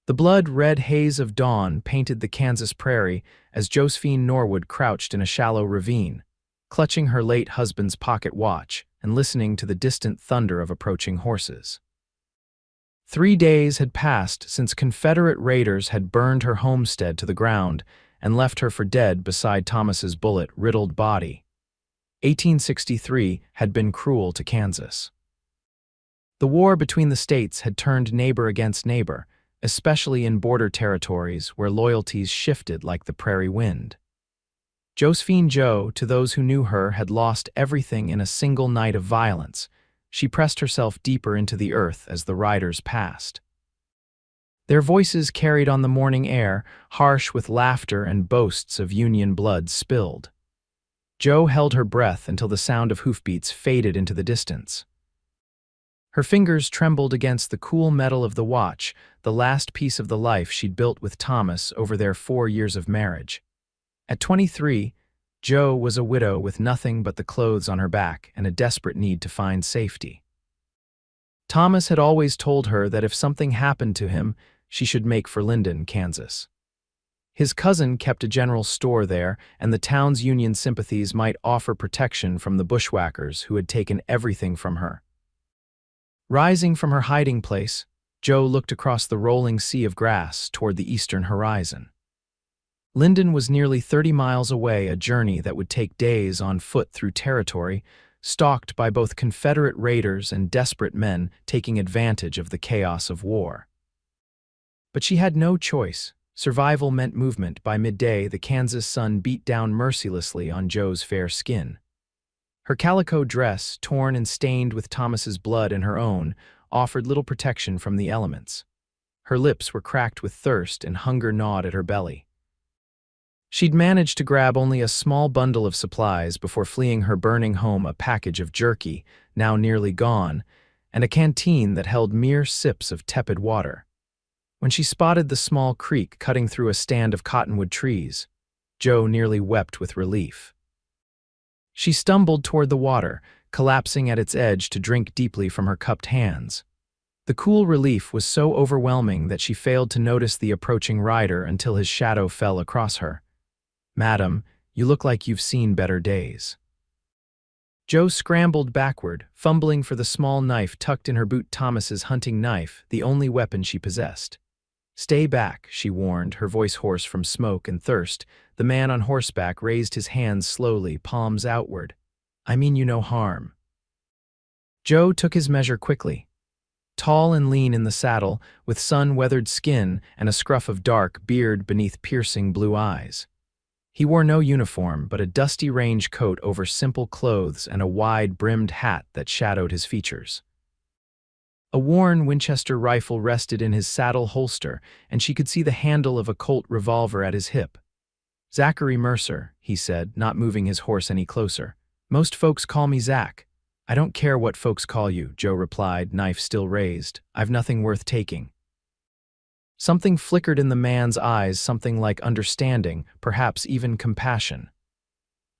The blood-red haze of dawn painted the Kansas prairie as Josephine Norwood crouched in a shallow ravine, clutching her late husband's pocket watch and listening to the distant thunder of approaching horses. 3 days had passed since Confederate raiders had burned her homestead to the ground and left her for dead beside Thomas's bullet-riddled body. 1863 had been cruel to Kansas. The war between the states had turned neighbor against neighbor, especially in border territories where loyalties shifted like the prairie wind. Josephine Joe, to those who knew her, had lost everything in a single night of violence. She pressed herself deeper into the earth as the riders passed. Their voices carried on the morning air, harsh with laughter and boasts of Union blood spilled. Joe held her breath until the sound of hoofbeats faded into the distance. Her fingers trembled against the cool metal of the watch, the last piece of the life she'd built with Thomas over their 4 years of marriage. At 23, Joe was a widow with nothing but the clothes on her back and a desperate need to find safety. Thomas had always told her that if something happened to him, she should make for Linden, Kansas. His cousin kept a general store there, and the town's Union sympathies might offer protection from the bushwhackers who had taken everything from her. Rising from her hiding place, Joe looked across the rolling sea of grass toward the eastern horizon. Linden was nearly 30 miles away, a journey that would take days on foot through territory stalked by both Confederate raiders and desperate men taking advantage of the chaos of war. But she had no choice. Survival meant movement. By midday, the Kansas sun beat down mercilessly on Joe's fair skin. Her calico dress, torn and stained with Thomas's blood and her own, offered little protection from the elements. Her lips were cracked with thirst and hunger gnawed at her belly. She'd managed to grab only a small bundle of supplies before fleeing her burning home, a package of jerky, now nearly gone, and a canteen that held mere sips of tepid water. When she spotted the small creek cutting through a stand of cottonwood trees, Joe nearly wept with relief. She stumbled toward the water, collapsing at its edge to drink deeply from her cupped hands. The cool relief was so overwhelming that she failed to notice the approaching rider until his shadow fell across her. "Madam, you look like you've seen better days." Joe scrambled backward, fumbling for the small knife tucked in her boot, Thomas's hunting knife, the only weapon she possessed. "Stay back," she warned, her voice hoarse from smoke and thirst. The man on horseback raised his hands slowly, palms outward. "I mean you no harm." Joe took his measure quickly. Tall and lean in the saddle, with sun-weathered skin and a scruff of dark beard beneath piercing blue eyes. He wore no uniform, but a dusty range coat over simple clothes and a wide-brimmed hat that shadowed his features. A worn Winchester rifle rested in his saddle holster, and she could see the handle of a Colt revolver at his hip. "Zachary Mercer," he said, not moving his horse any closer. "Most folks call me Zach." "I don't care what folks call you," Joe replied, knife still raised. "I've nothing worth taking." Something flickered in the man's eyes, something like understanding, perhaps even compassion.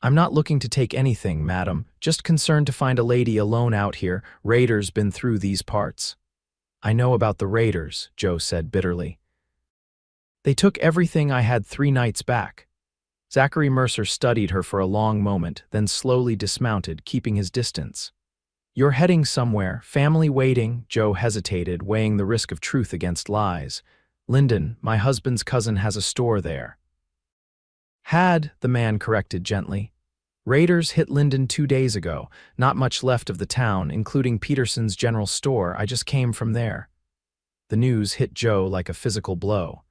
"I'm not looking to take anything, madam, just concerned to find a lady alone out here. Raiders been through these parts." "I know about the raiders," Joe said bitterly. "They took everything I had 3 nights back." Zachary Mercer studied her for a long moment, then slowly dismounted, keeping his distance. "You're heading somewhere, family waiting," Joe hesitated, weighing the risk of truth against lies. "Linden, my husband's cousin, has a store there." "Had," the man corrected gently. "Raiders hit Linden 2 days ago. Not much left of the town, including Peterson's general store. I just came from there." The news hit Joe like a physical blow.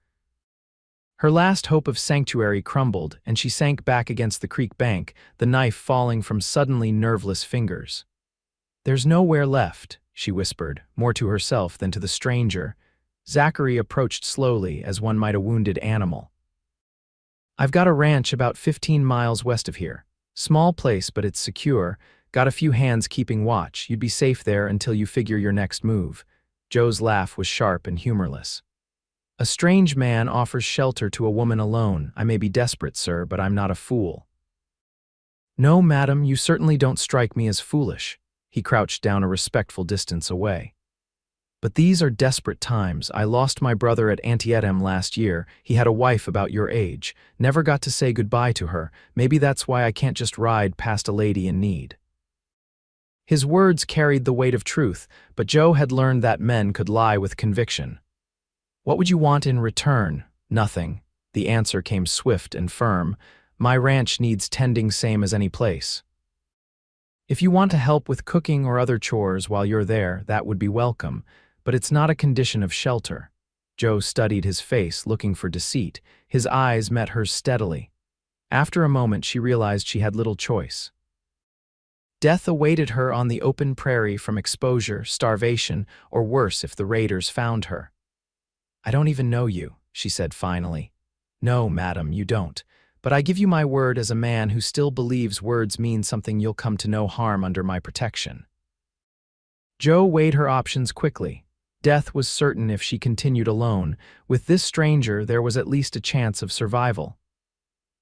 Her last hope of sanctuary crumbled, and she sank back against the creek bank, the knife falling from suddenly nerveless fingers. "There's nowhere left," she whispered, more to herself than to the stranger. Zachary approached slowly, as one might a wounded animal. "I've got a ranch about 15 miles west of here. Small place, but it's secure. Got a few hands keeping watch. You'd be safe there until you figure your next move." Joe's laugh was sharp and humorless. "A strange man offers shelter to a woman alone. I may be desperate, sir, but I'm not a fool." "No, madam, you certainly don't strike me as foolish." He crouched down a respectful distance away. But these are desperate times. I lost my brother at Antietam last year. He had a wife about your age. Never got to say goodbye to her. Maybe that's why I can't just ride past a lady in need." His words carried the weight of truth, but Joe had learned that men could lie with conviction. "What would you want in return?" "Nothing." The answer came swift and firm. "My ranch needs tending same as any place. If you want to help with cooking or other chores while you're there, that would be welcome, but it's not a condition of shelter." Joe studied his face, looking for deceit. His eyes met hers steadily. After a moment, she realized she had little choice. Death awaited her on the open prairie from exposure, starvation, or worse if the raiders found her. "I don't even know you," she said finally. "No, madam, you don't. But I give you my word as a man who still believes words mean something, you'll come to no harm under my protection." Joe weighed her options quickly. Death was certain if she continued alone. With this stranger, there was at least a chance of survival.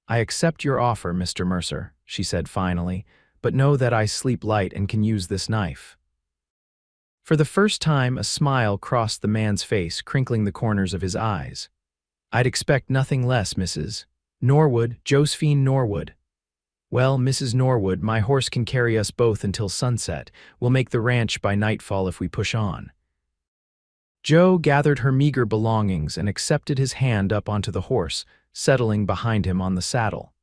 "I accept your offer, Mr. Mercer," she said finally, "but know that I sleep light and can use this knife." For the first time, a smile crossed the man's face, crinkling the corners of his eyes. "I'd expect nothing less, Mrs. Norwood, Josephine Norwood." "Well, Mrs. Norwood, my horse can carry us both until sunset. We'll make the ranch by nightfall if we push on." Joe gathered her meager belongings and accepted his hand up onto the horse, settling behind him on the saddle.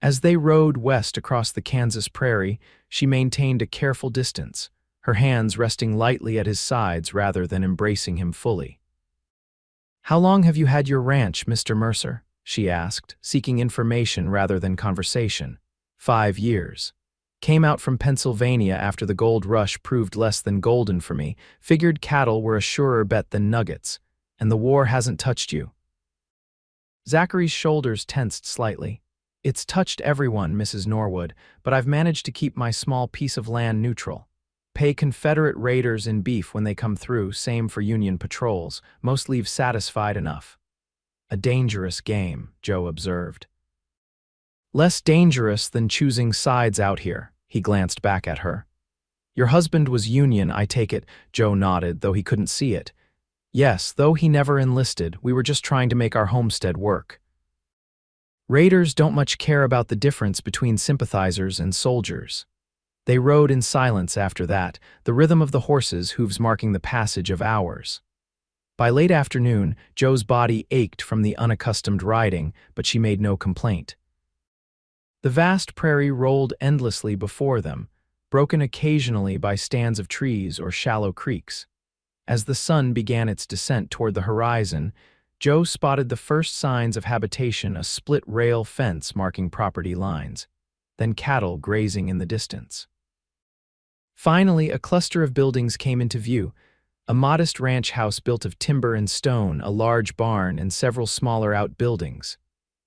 As they rode west across the Kansas prairie, she maintained a careful distance, her hands resting lightly at his sides rather than embracing him fully. "How long have you had your ranch, Mr. Mercer?" she asked, seeking information rather than conversation. 5 years. Came out from Pennsylvania after the gold rush proved less than golden for me. Figured cattle were a surer bet than nuggets. And the war hasn't touched you." Zachary's shoulders tensed slightly. "It's touched everyone, Mrs. Norwood, but I've managed to keep my small piece of land neutral. Pay Confederate raiders in beef when they come through, same for Union patrols. Most leave satisfied enough." "A dangerous game," Joe observed. "Less dangerous than choosing sides out here," he glanced back at her. "Your husband was Union, I take it," Joe nodded, though he couldn't see it. "Yes, though he never enlisted. We were just trying to make our homestead work." Raiders don't much care about the difference between sympathizers and soldiers. They rode in silence after that, the rhythm of the horses' hooves marking the passage of hours. By late afternoon, Joe's body ached from the unaccustomed riding, but she made no complaint. The vast prairie rolled endlessly before them, broken occasionally by stands of trees or shallow creeks. As the sun began its descent toward the horizon, Joe spotted the first signs of habitation, a split-rail fence marking property lines, then cattle grazing in the distance. Finally, a cluster of buildings came into view. A modest ranch house built of timber and stone, a large barn, and several smaller outbuildings.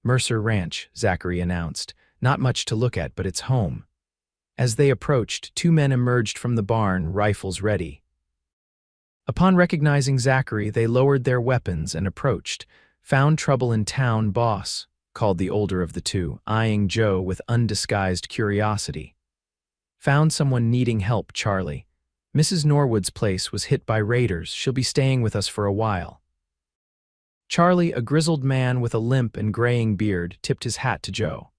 "Mercer Ranch," Zachary announced. "Not much to look at, but it's home." As they approached, 2 men emerged from the barn, rifles ready. Upon recognizing Zachary, they lowered their weapons and approached. "Found trouble in town, boss," called the older of the two, eyeing Joe with undisguised curiosity. "Found someone needing help, Charlie. Mrs. Norwood's place was hit by raiders. She'll be staying with us for a while." Charlie, a grizzled man with a limp and graying beard, tipped his hat to Joe.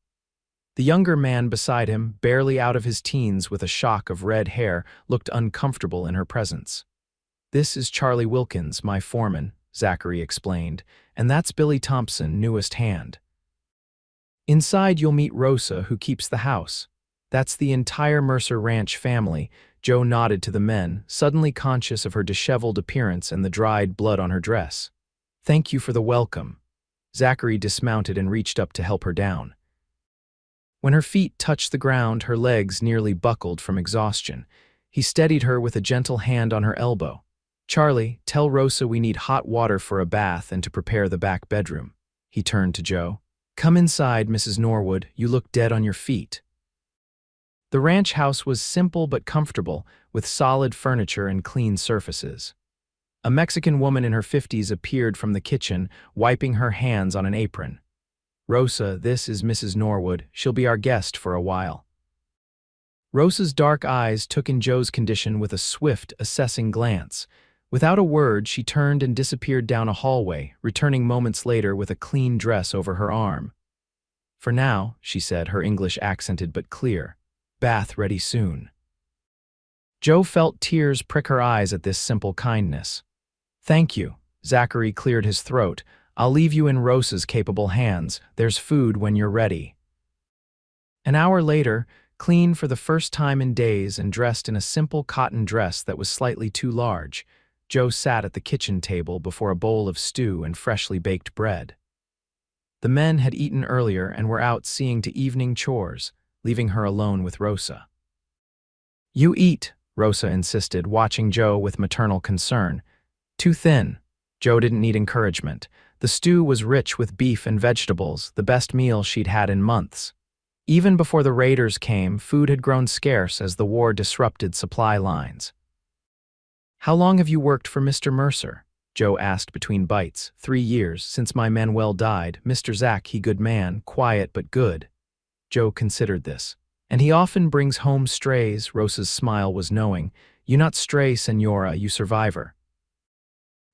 The younger man beside him, barely out of his teens with a shock of red hair, looked uncomfortable in her presence. "This is Charlie Wilkins, my foreman," Zachary explained, "and that's Billy Thompson, newest hand. Inside you'll meet Rosa, who keeps the house. That's the entire Mercer Ranch family." Joe nodded to the men, suddenly conscious of her disheveled appearance and the dried blood on her dress. "Thank you for the welcome." Zachary dismounted and reached up to help her down. When her feet touched the ground, her legs nearly buckled from exhaustion. He steadied her with a gentle hand on her elbow. "Charlie, tell Rosa we need hot water for a bath and to prepare the back bedroom." He turned to Joe. "Come inside, Mrs. Norwood. You look dead on your feet." The ranch house was simple but comfortable, with solid furniture and clean surfaces. A Mexican woman in her 50s appeared from the kitchen, wiping her hands on an apron. "Rosa, this is Mrs. Norwood. She'll be our guest for a while." Rosa's dark eyes took in Joe's condition with a swift, assessing glance. Without a word, she turned and disappeared down a hallway, returning moments later with a clean dress over her arm. "For now," she said, her English accented but clear. "Bath ready soon." Joe felt tears prick her eyes at this simple kindness. "Thank you." Zachary cleared his throat. "I'll leave you in Rosa's capable hands. There's food when you're ready." An hour later, clean for the first time in days and dressed in a simple cotton dress that was slightly too large, Joe sat at the kitchen table before a bowl of stew and freshly baked bread. The men had eaten earlier and were out seeing to evening chores, leaving her alone with Rosa. "You eat," Rosa insisted, watching Joe with maternal concern. "Too thin." Joe didn't need encouragement. The stew was rich with beef and vegetables, the best meal she'd had in months. Even before the raiders came, food had grown scarce as the war disrupted supply lines. "How long have you worked for Mr. Mercer?" Joe asked between bites. 3 years, since my Manuel died. Mr. Zach, he good man, quiet but good." Joe considered this. "And he often brings home strays." Rosa's smile was knowing. "You not stray, senora, you survivor."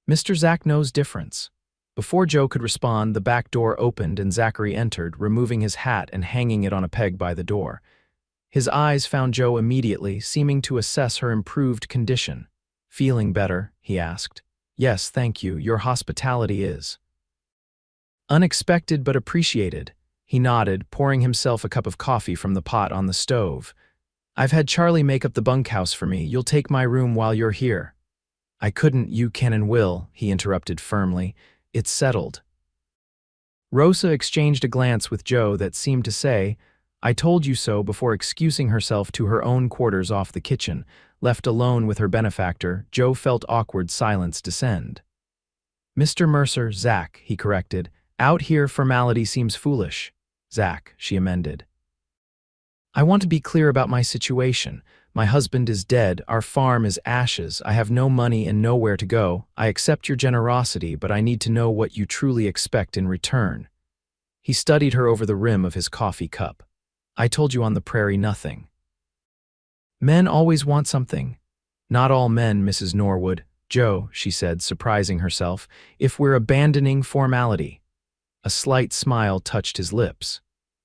"Mr. Zach knows difference." Before Joe could respond, the back door opened and Zachary entered, removing his hat and hanging it on a peg by the door. His eyes found Joe immediately, seeming to assess her improved condition. "Feeling better?" he asked. "Yes, thank you. Your hospitality is unexpected but appreciated." He nodded, pouring himself a cup of coffee from the pot on the stove. "I've had Charlie make up the bunkhouse for me. You'll take my room while you're here." "I couldn't, you can and will," he interrupted firmly. "It's settled." Rosa exchanged a glance with Joe that seemed to say, "I told you so," before excusing herself to her own quarters off the kitchen. Left alone with her benefactor, Joe felt awkward silence descend. "Mr. Mercer, Zach," he corrected. "Out here formality seems foolish." "Zach," she amended. "I want to be clear about my situation. My husband is dead, our farm is ashes, I have no money and nowhere to go. I accept your generosity, but I need to know what you truly expect in return." He studied her over the rim of his coffee cup. "I told you on the prairie nothing." "Men always want something." "Not all men, Mrs. Norwood." "Joe," she said, surprising herself, "if we're abandoning formality." A slight smile touched his lips.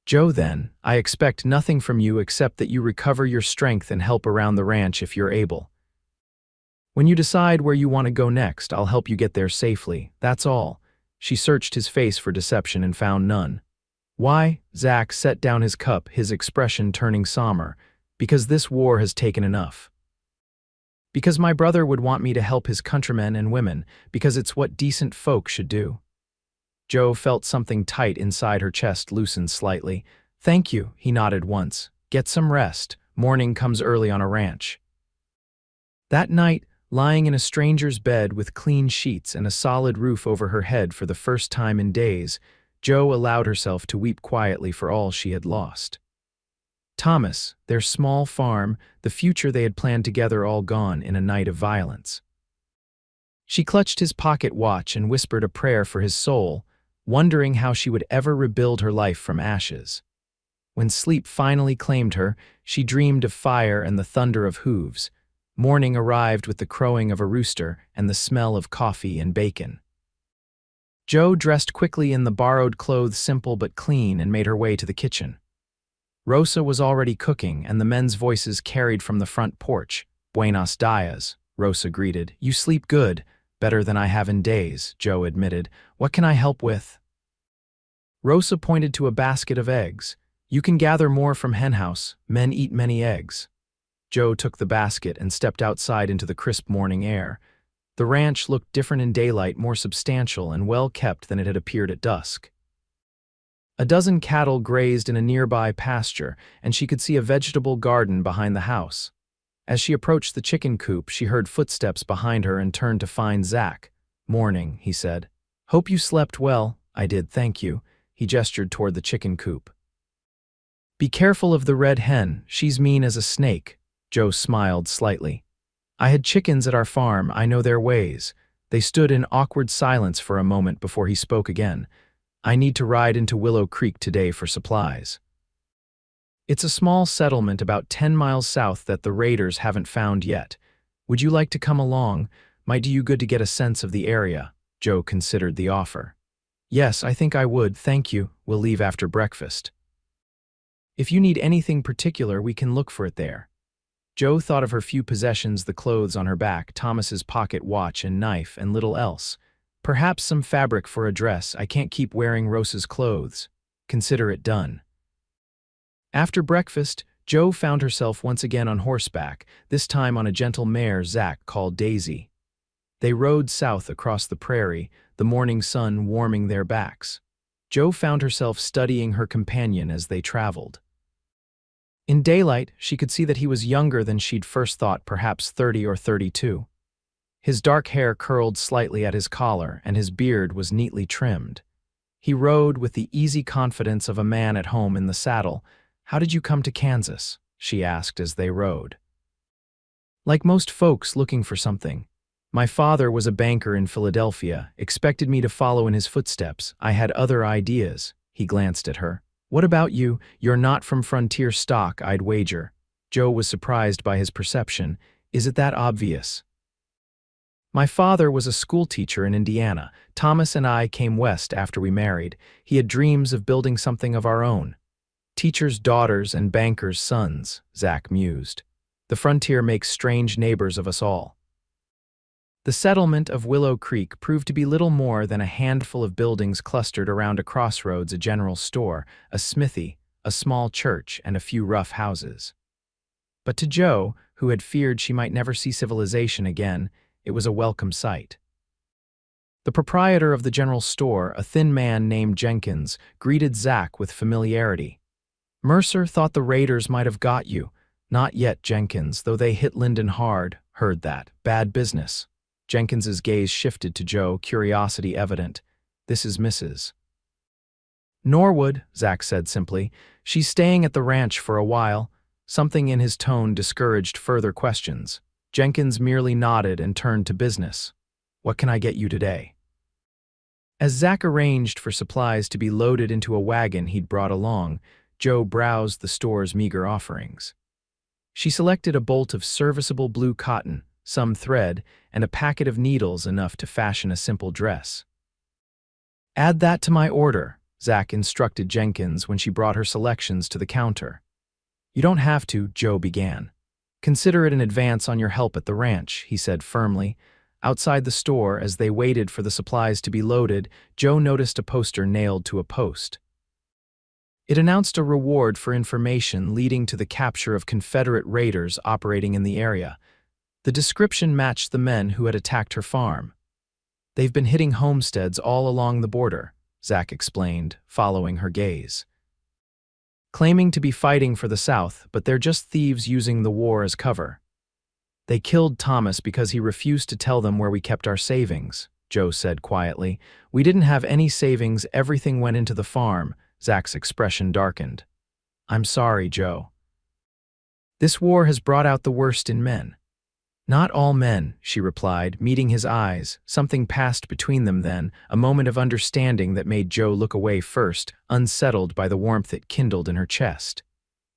"Joe, then, I expect nothing from you except that you recover your strength and help around the ranch if you're able. When you decide where you want to go next, I'll help you get there safely. That's all." She searched his face for deception and found none. "Why?" Zach set down his cup, his expression turning somber. "Because this war has taken enough. Because my brother would want me to help his countrymen and women, because it's what decent folk should do." Joe felt something tight inside her chest loosen slightly. "Thank you," he nodded once. "Get some rest. Morning comes early on a ranch." That night, lying in a stranger's bed with clean sheets and a solid roof over her head for the first time in days, Joe allowed herself to weep quietly for all she had lost. Thomas, their small farm, the future they had planned together, all gone in a night of violence. She clutched his pocket watch and whispered a prayer for his soul, wondering how she would ever rebuild her life from ashes. When sleep finally claimed her, she dreamed of fire and the thunder of hooves. Morning arrived with the crowing of a rooster and the smell of coffee and bacon. Joe dressed quickly in the borrowed clothes, simple but clean, and made her way to the kitchen. Rosa was already cooking, and the men's voices carried from the front porch. "Buenos dias," Rosa greeted. "You sleep good." "Better than I have in days," Joe admitted. "What can I help with?" Rosa pointed to a basket of eggs. "You can gather more from henhouse. Men eat many eggs." Joe took the basket and stepped outside into the crisp morning air. The ranch looked different in daylight, more substantial and well kept than it had appeared at dusk. A dozen cattle grazed in a nearby pasture, and she could see a vegetable garden behind the house. As she approached the chicken coop, she heard footsteps behind her and turned to find Zach. "Morning," he said. "Hope you slept well." "I did, thank you." He gestured toward the chicken coop. "Be careful of the red hen. She's mean as a snake." Joe smiled slightly. "I had chickens at our farm. I know their ways." They stood in awkward silence for a moment before he spoke again. "I need to ride into Willow Creek today for supplies. It's a small settlement about 10 miles south that the raiders haven't found yet. Would you like to come along? Might do you good to get a sense of the area. Joe considered the offer. Yes, I think I would, thank you. We'll leave after breakfast. If you need anything particular, we can look for it there. Joe thought of her few possessions, the clothes on her back, Thomas's pocket watch and knife, and little else. Perhaps some fabric for a dress. I can't keep wearing Rosa's clothes. Consider it done. After breakfast, Joe found herself once again on horseback, this time on a gentle mare Zach called Daisy. They rode south across the prairie, the morning sun warming their backs. Joe found herself studying her companion as they traveled. In daylight, she could see that he was younger than she'd first thought, perhaps 30 or 32. His dark hair curled slightly at his collar, and his beard was neatly trimmed. He rode with the easy confidence of a man at home in the saddle. "How did you come to Kansas?" she asked as they rode. "Like most folks looking for something. My father was a banker in Philadelphia, expected me to follow in his footsteps. I had other ideas." He glanced at her. "What about you? You're not from frontier stock, I'd wager." Joe was surprised by his perception. "Is it that obvious?" "My father was a schoolteacher in Indiana. Thomas and I came west after we married. He had dreams of building something of our own." "Teachers' daughters and bankers' sons," Zach mused. "The frontier makes strange neighbors of us all." The settlement of Willow Creek proved to be little more than a handful of buildings clustered around a crossroads, a general store, a smithy, a small church, and a few rough houses. But to Joe, who had feared she might never see civilization again, it was a welcome sight. The proprietor of the general store, a thin man named Jenkins, greeted Zach with familiarity. "Mercer thought the raiders might have got you." "Not yet, Jenkins, though they hit Linden hard." "Heard that. Bad business." Jenkins's gaze shifted to Joe, curiosity evident. "This is Mrs. Norwood," Zach said simply. "She's staying at the ranch for a while." Something in his tone discouraged further questions. Jenkins merely nodded and turned to business. "What can I get you today?" As Zach arranged for supplies to be loaded into a wagon he'd brought along, Joe browsed the store's meager offerings. She selected a bolt of serviceable blue cotton, some thread, and a packet of needles enough to fashion a simple dress. "Add that to my order," Zach instructed Jenkins when she brought her selections to the counter. "You don't have to," Joe began. "Consider it an advance on your help at the ranch," he said firmly. Outside the store, as they waited for the supplies to be loaded, Joe noticed a poster nailed to a post. It announced a reward for information leading to the capture of Confederate raiders operating in the area. The description matched the men who had attacked her farm. "They've been hitting homesteads all along the border," Zach explained, following her gaze. "Claiming to be fighting for the South, but they're just thieves using the war as cover. They killed Thomas because he refused to tell them where we kept our savings," Joe said quietly. "We didn't have any savings, everything went into the farm." Zach's expression darkened. "I'm sorry, Joe. This war has brought out the worst in men." "Not all men," she replied, meeting his eyes. Something passed between them then, a moment of understanding that made Joe look away first, unsettled by the warmth it kindled in her chest.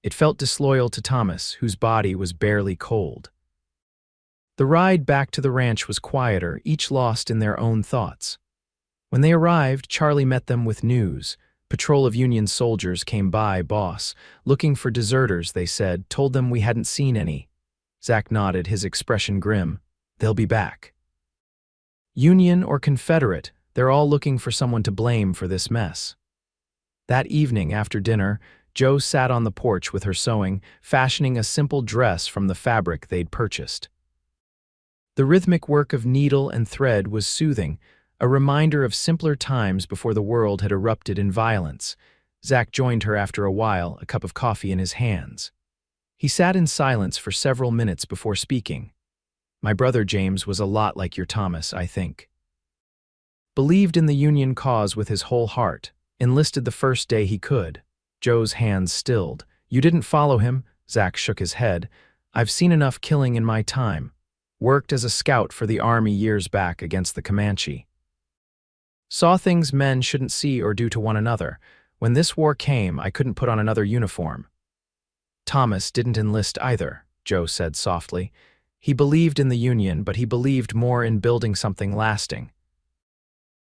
It felt disloyal to Thomas, whose body was barely cold. The ride back to the ranch was quieter, each lost in their own thoughts. When they arrived, Charlie met them with news. "Patrol of Union soldiers came by, boss. Looking for deserters," they said. "Told them we hadn't seen any." Zach nodded, his expression grim. "They'll be back. Union or Confederate, they're all looking for someone to blame for this mess." That evening, after dinner, Joe sat on the porch with her sewing, fashioning a simple dress from the fabric they'd purchased. The rhythmic work of needle and thread was soothing, a reminder of simpler times before the world had erupted in violence. Zach joined her after a while, a cup of coffee in his hands. He sat in silence for several minutes before speaking. "My brother James was a lot like your Thomas, I think. Believed in the Union cause with his whole heart. Enlisted the first day he could." Joe's hands stilled. "You didn't follow him?" Zach shook his head. "I've seen enough killing in my time. Worked as a scout for the Army years back against the Comanche. Saw things men shouldn't see or do to one another. When this war came, I couldn't put on another uniform." "Thomas didn't enlist either," Joe said softly. He believed in the Union, but he believed more in building something lasting.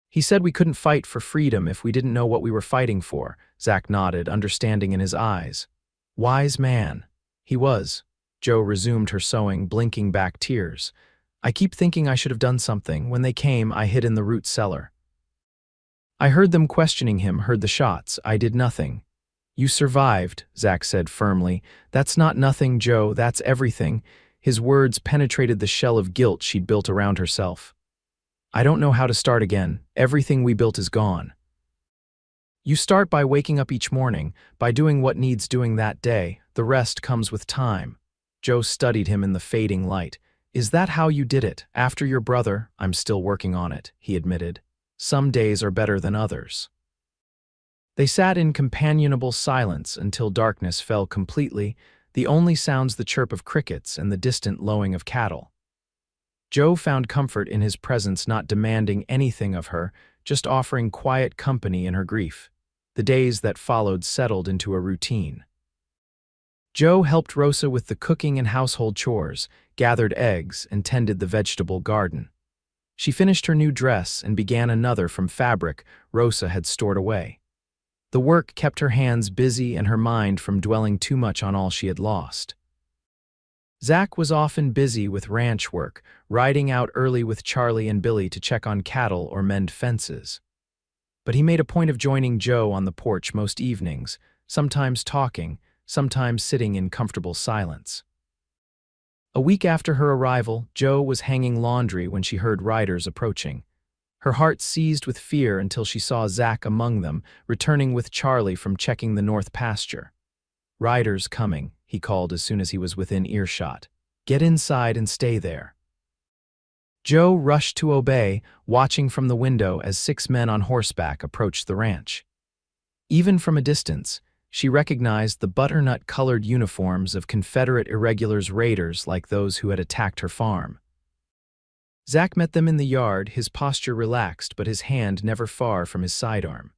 He said we couldn't fight for freedom if we didn't know what we were fighting for. Zack nodded, understanding in his eyes. Wise man. He was. Jo resumed her sewing, blinking back tears. I keep thinking I should have done something. When they came, I hid in the root cellar. I heard them questioning him, heard the shots. I did nothing. You survived, Zack said firmly. That's not nothing, Jo, that's everything. His words penetrated the shell of guilt she'd built around herself. I don't know how to start again. Everything we built is gone. You start by waking up each morning, by doing what needs doing that day. The rest comes with time. Jo studied him in the fading light. Is that how you did it? After your brother? I'm still working on it, he admitted. Some days are better than others. They sat in companionable silence until darkness fell completely, the only sounds the chirp of crickets and the distant lowing of cattle. Jo found comfort in his presence, not demanding anything of her, just offering quiet company in her grief. The days that followed settled into a routine. Jo helped Rosa with the cooking and household chores, gathered eggs, and tended the vegetable garden. She finished her new dress and began another from fabric Rosa had stored away. The work kept her hands busy and her mind from dwelling too much on all she had lost. Zack was often busy with ranch work, riding out early with Charlie and Billy to check on cattle or mend fences. But he made a point of joining Jo on the porch most evenings, sometimes talking, sometimes sitting in comfortable silence. A week after her arrival, Jo was hanging laundry when she heard riders approaching. Her heart seized with fear until she saw Zack among them, returning with Charlie from checking the north pasture. Riders coming, he called as soon as he was within earshot. Get inside and stay there. Jo rushed to obey, watching from the window as 6 men on horseback approached the ranch. Even from a distance, she recognized the butternut-colored uniforms of Confederate irregulars raiders like those who had attacked her farm. Zack met them in the yard, his posture relaxed but his hand never far from his sidearm.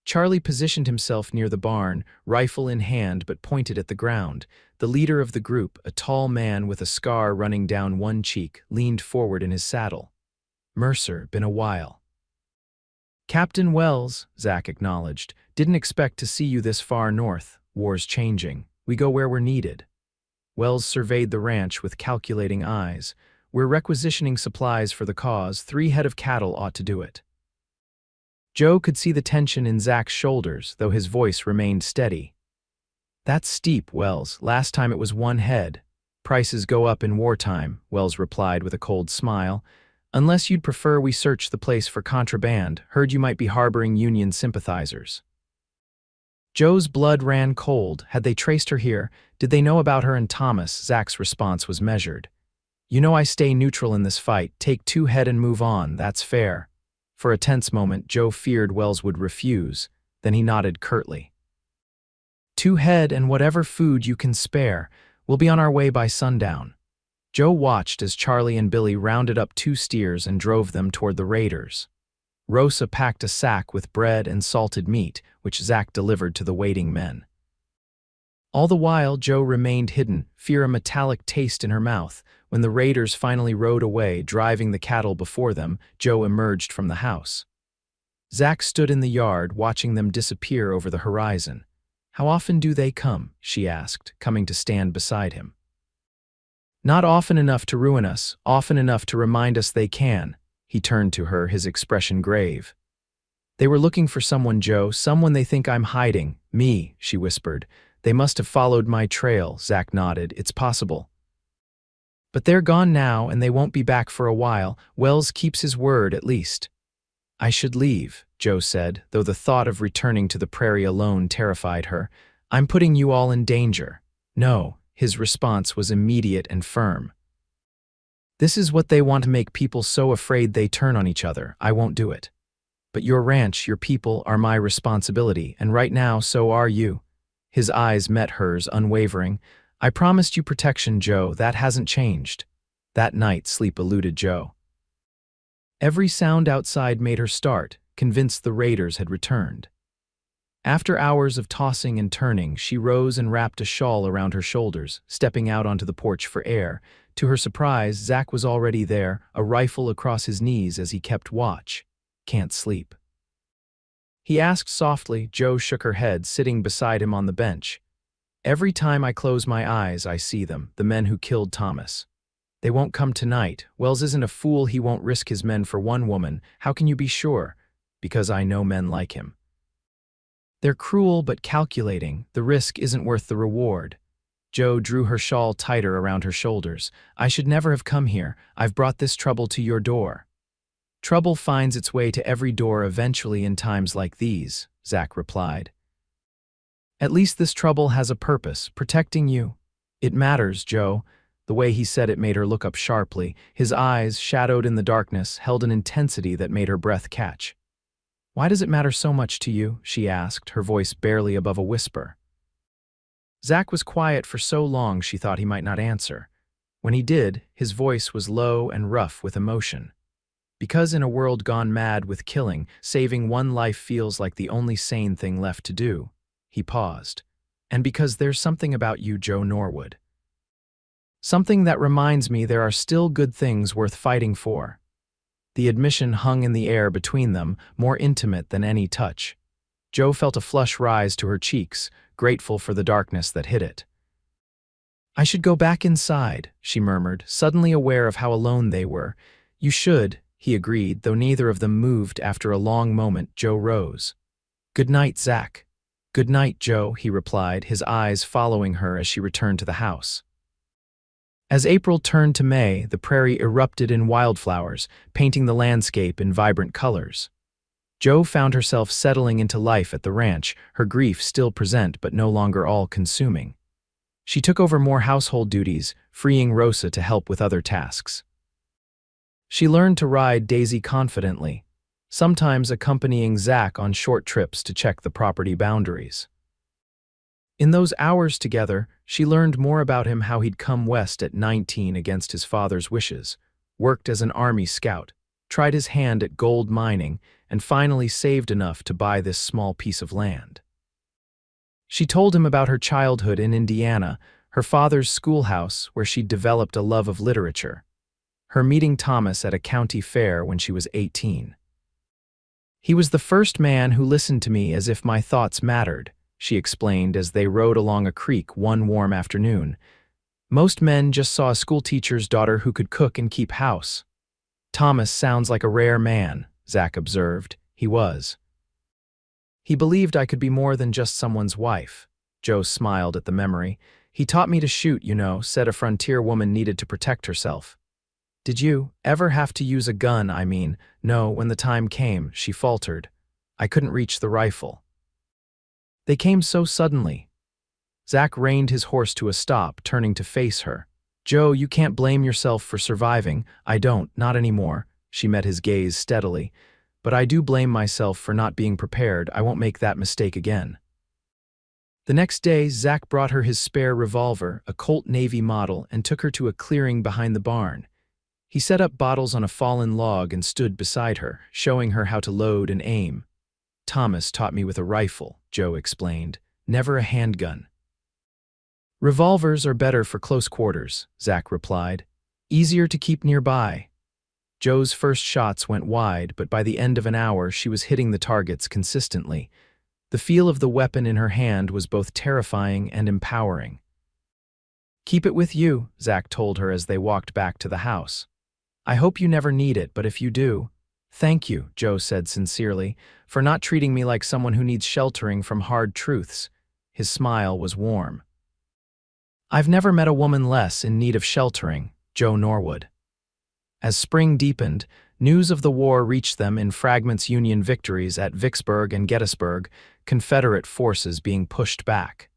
Charlie positioned himself near the barn, rifle in hand but pointed at the ground. The leader of the group, a tall man with a scar running down one cheek, leaned forward in his saddle. Mercer, been a while. Captain Wells, Zack acknowledged, didn't expect to see you this far north. War's changing. We go where we're needed. Wells surveyed the ranch with calculating eyes. We're requisitioning supplies for the cause. 3 head of cattle ought to do it. Jo could see the tension in Zack's shoulders, though his voice remained steady. That's steep, Wells. Last time it was 1 head. Prices go up in wartime, Wells replied with a cold smile. Unless you'd prefer we search the place for contraband. Heard you might be harboring Union sympathizers. Jo's blood ran cold. Had they traced her here? Did they know about her and Thomas? Zack's response was measured. You know I stay neutral in this fight. Take 2 head and move on. That's fair. For a tense moment, Jo feared Wells would refuse. Then he nodded curtly. 2 head and whatever food you can spare. We'll be on our way by sundown. Jo watched as Charlie and Billy rounded up 2 steers and drove them toward the raiders. Rosa packed a sack with bread and salted meat, which Zack delivered to the waiting men. All the while, Jo remained hidden, fear a metallic taste in her mouth. When the raiders finally rode away, driving the cattle before them, Jo emerged from the house. Zack stood in the yard, watching them disappear over the horizon. How often do they come? She asked, coming to stand beside him. Not often enough to ruin us, often enough to remind us they can. He turned to her, his expression grave. They were looking for someone, Jo, someone they think I'm hiding. Me, she whispered. They must have followed my trail, Zack nodded. It's possible. But they're gone now, and they won't be back for a while. Wells keeps his word, at least. I should leave, Jo said, though the thought of returning to the prairie alone terrified her. I'm putting you all in danger. No, his response was immediate and firm. This is what they want to make people so afraid they turn on each other. I won't do it. But your ranch, your people, are my responsibility, and right now, so are you. His eyes met hers, unwavering. I promised you protection, Jo. That hasn't changed. That night, sleep eluded Jo. Every sound outside made her start, convinced the raiders had returned. After hours of tossing and turning, she rose and wrapped a shawl around her shoulders, stepping out onto the porch for air. To her surprise, Zach was already there, a rifle across his knees as he kept watch. "Can't sleep?" he asked softly. Jo shook her head, sitting beside him on the bench. "Every time I close my eyes, I see them, the men who killed Thomas. They won't come tonight. Wells isn't a fool. He won't risk his men for one woman. How can you be sure?" "Because I know men like him. They're cruel but calculating. The risk isn't worth the reward." Jo drew her shawl tighter around her shoulders. "I should never have come here. I've brought this trouble to your door." "Trouble finds its way to every door eventually in times like these," Zach replied. "At least this trouble has a purpose, protecting you." "It matters, Jo." The way he said it made her look up sharply. His eyes, shadowed in the darkness, held an intensity that made her breath catch. "Why does it matter so much to you?" she asked, her voice barely above a whisper. Zach was quiet for so long she thought he might not answer. When he did, his voice was low and rough with emotion. "Because in a world gone mad with killing, saving one life feels like the only sane thing left to do." He paused. "And because there's something about you, Jo Norwood. Something that reminds me there are still good things worth fighting for." The admission hung in the air between them, more intimate than any touch. Jo felt a flush rise to her cheeks, grateful for the darkness that hid it. "I should go back inside," she murmured, suddenly aware of how alone they were. "You should," he agreed, though neither of them moved. After a long moment, Jo rose. "Good night, Zach." "Good night, Jo," he replied, his eyes following her as she returned to the house. As April turned to May, the prairie erupted in wildflowers, painting the landscape in vibrant colors. Jo found herself settling into life at the ranch, her grief still present but no longer all-consuming. She took over more household duties, freeing Rosa to help with other tasks. She learned to ride Daisy confidently, sometimes accompanying Zach on short trips to check the property boundaries. In those hours together, she learned more about him: how he'd come west at 19 against his father's wishes, worked as an army scout, tried his hand at gold mining, and finally saved enough to buy this small piece of land. She told him about her childhood in Indiana, her father's schoolhouse where she'd developed a love of literature, her meeting Thomas at a county fair when she was 18. "He was the first man who listened to me as if my thoughts mattered," she explained as they rode along a creek one warm afternoon. "Most men just saw a schoolteacher's daughter who could cook and keep house." "Thomas sounds like a rare man," Zach observed. "He was. He believed I could be more than just someone's wife." Jo smiled at the memory. "He taught me to shoot, said a frontier woman needed to protect herself." "Did you ever have to use a gun, I mean?" "No, when the time came," she faltered. "I couldn't reach the rifle. They came so suddenly." Zach reined his horse to a stop, turning to face her. "Jo, you can't blame yourself for surviving." "I don't, not anymore." She met his gaze steadily. "But I do blame myself for not being prepared. I won't make that mistake again." The next day, Zach brought her his spare revolver, a Colt Navy model, and took her to a clearing behind the barn. He set up bottles on a fallen log and stood beside her, showing her how to load and aim. "Thomas taught me with a rifle," Jo explained, "never a handgun." "Revolvers are better for close quarters," Zach replied. "Easier to keep nearby." Jo's first shots went wide, but by the end of an hour she was hitting the targets consistently. The feel of the weapon in her hand was both terrifying and empowering. "Keep it with you," Zach told her as they walked back to the house. "I hope you never need it, but if you do—" "Thank you," Jo said sincerely, "for not treating me like someone who needs sheltering from hard truths." His smile was warm. "I've never met a woman less in need of sheltering." Jo Norwood. As spring deepened, news of the war reached them in fragments: Union victories at Vicksburg and Gettysburg, Confederate forces being pushed back.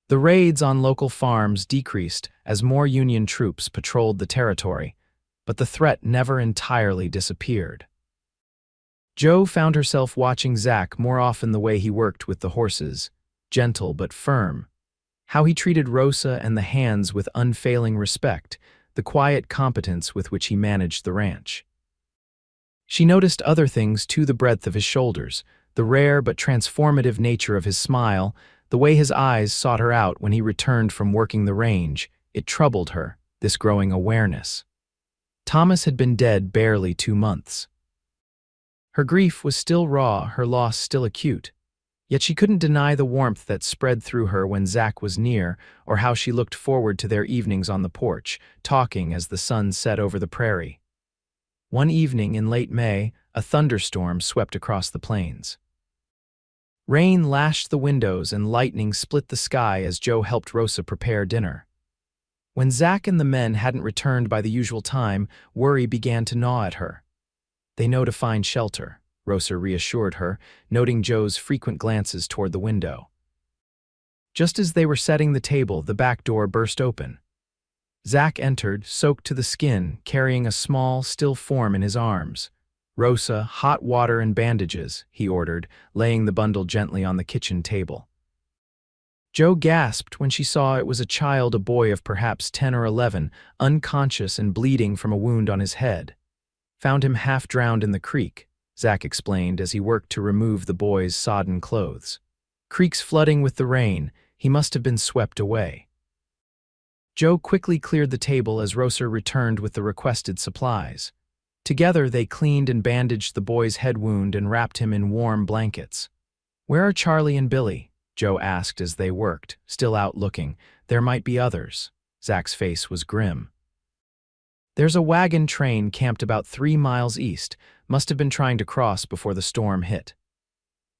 The raids on local farms decreased as more Union troops patrolled the territory, but the threat never entirely disappeared. Jo found herself watching Zach more often, the way he worked with the horses, gentle but firm, how he treated Rosa and the hands with unfailing respect, the quiet competence with which he managed the ranch. She noticed other things too: the breadth of his shoulders, the rare but transformative nature of his smile, the way his eyes sought her out when he returned from working the range. It troubled her, this growing awareness. Thomas had been dead barely 2 months. Her grief was still raw, her loss still acute. Yet she couldn't deny the warmth that spread through her when Zack was near, or how she looked forward to their evenings on the porch, talking as the sun set over the prairie. One evening in late May, a thunderstorm swept across the plains. Rain lashed the windows and lightning split the sky as Joe helped Rosa prepare dinner. When Zack and the men hadn't returned by the usual time, worry began to gnaw at her. "They know to find shelter," Rosa reassured her, noting Joe's frequent glances toward the window. Just as they were setting the table, the back door burst open. Zack entered, soaked to the skin, carrying a small, still form in his arms. "Rosa, hot water and bandages," he ordered, laying the bundle gently on the kitchen table. Joe gasped when she saw it was a boy of perhaps 10 or 11, unconscious and bleeding from a wound on his head. "Found him half drowned in the creek," Zack explained as he worked to remove the boy's sodden clothes. "Creek's flooding with the rain. He must have been swept away." Joe quickly cleared the table as Rosa returned with the requested supplies. Together they cleaned and bandaged the boy's head wound and wrapped him in warm blankets. "Where are Charlie and Billy?" Joe asked as they worked, still out looking. "There might be others." Zack's face was grim. "There's a wagon train camped about 3 miles east. Must have been trying to cross before the storm hit."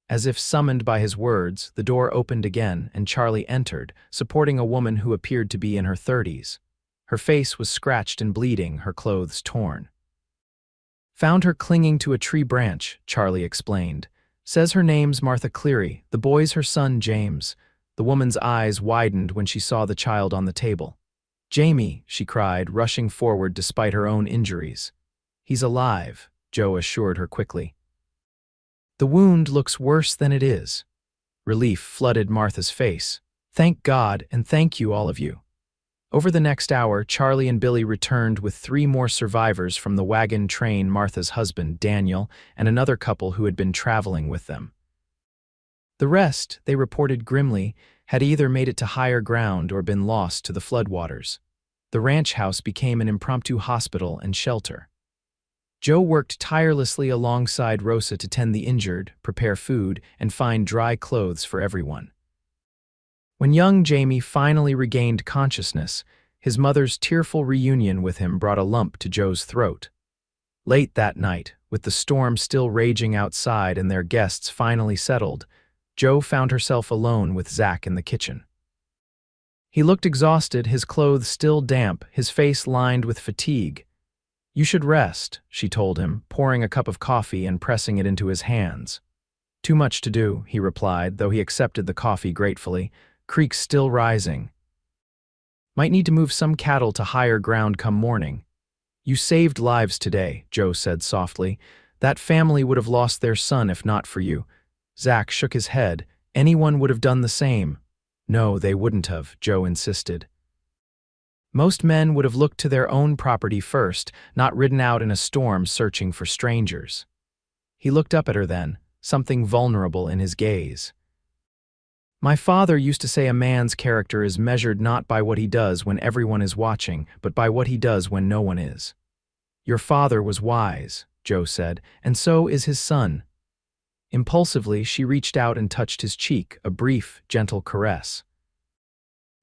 As if summoned by his words, the door opened again and Charlie entered, supporting a woman who appeared to be in her 30s. Her face was scratched and bleeding, her clothes torn. "Found her clinging to a tree branch," Charlie explained. "Says her name's Martha Cleary. The boy's her son, James." The woman's eyes widened when she saw the child on the table. "Jamie," she cried, rushing forward despite her own injuries. "He's alive," Joe assured her quickly. "The wound looks worse than it is." Relief flooded Martha's face. "Thank God, and thank you, all of you." Over the next hour, Charlie and Billy returned with 3 more survivors from the wagon train, Martha's husband, Daniel, and another couple who had been traveling with them. The rest, they reported grimly, had either made it to higher ground or been lost to the floodwaters. The ranch house became an impromptu hospital and shelter. Joe worked tirelessly alongside Rosa to tend the injured, prepare food, and find dry clothes for everyone. When young Jamie finally regained consciousness, his mother's tearful reunion with him brought a lump to Joe's throat. Late that night, with the storm still raging outside and their guests finally settled, Joe found herself alone with Zack in the kitchen. He looked exhausted, his clothes still damp, his face lined with fatigue. "You should rest," she told him, pouring a cup of coffee and pressing it into his hands. "Too much to do," he replied, though he accepted the coffee gratefully. "Creek's still rising. Might need to move some cattle to higher ground come morning." "You saved lives today," Joe said softly. "That family would have lost their son if not for you." Zack shook his head. "Anyone would have done the same." "No, they wouldn't have," Joe insisted. "Most men would have looked to their own property first, not ridden out in a storm searching for strangers." He looked up at her then, something vulnerable in his gaze. "My father used to say a man's character is measured not by what he does when everyone is watching, but by what he does when no one is." "Your father was wise," Joe said, "and so is his son." Impulsively, she reached out and touched his cheek, a brief, gentle caress.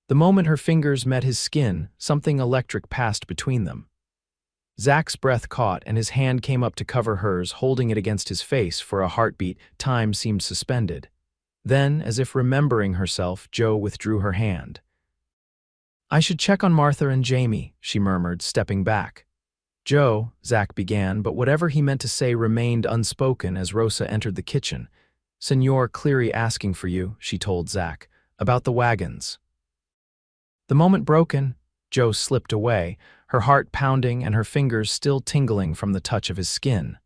The moment her fingers met his skin, something electric passed between them. Zack's breath caught and his hand came up to cover hers, holding it against his face. For a heartbeat, time seemed suspended. Then, as if remembering herself, Joe withdrew her hand. "I should check on Martha and Jamie," she murmured, stepping back. "Joe," Zack began, but whatever he meant to say remained unspoken as Rosa entered the kitchen. "Senor Cleary asking for you," she told Zack, "about the wagons." The moment broken, Joe slipped away, her heart pounding and her fingers still tingling from the touch of his skin.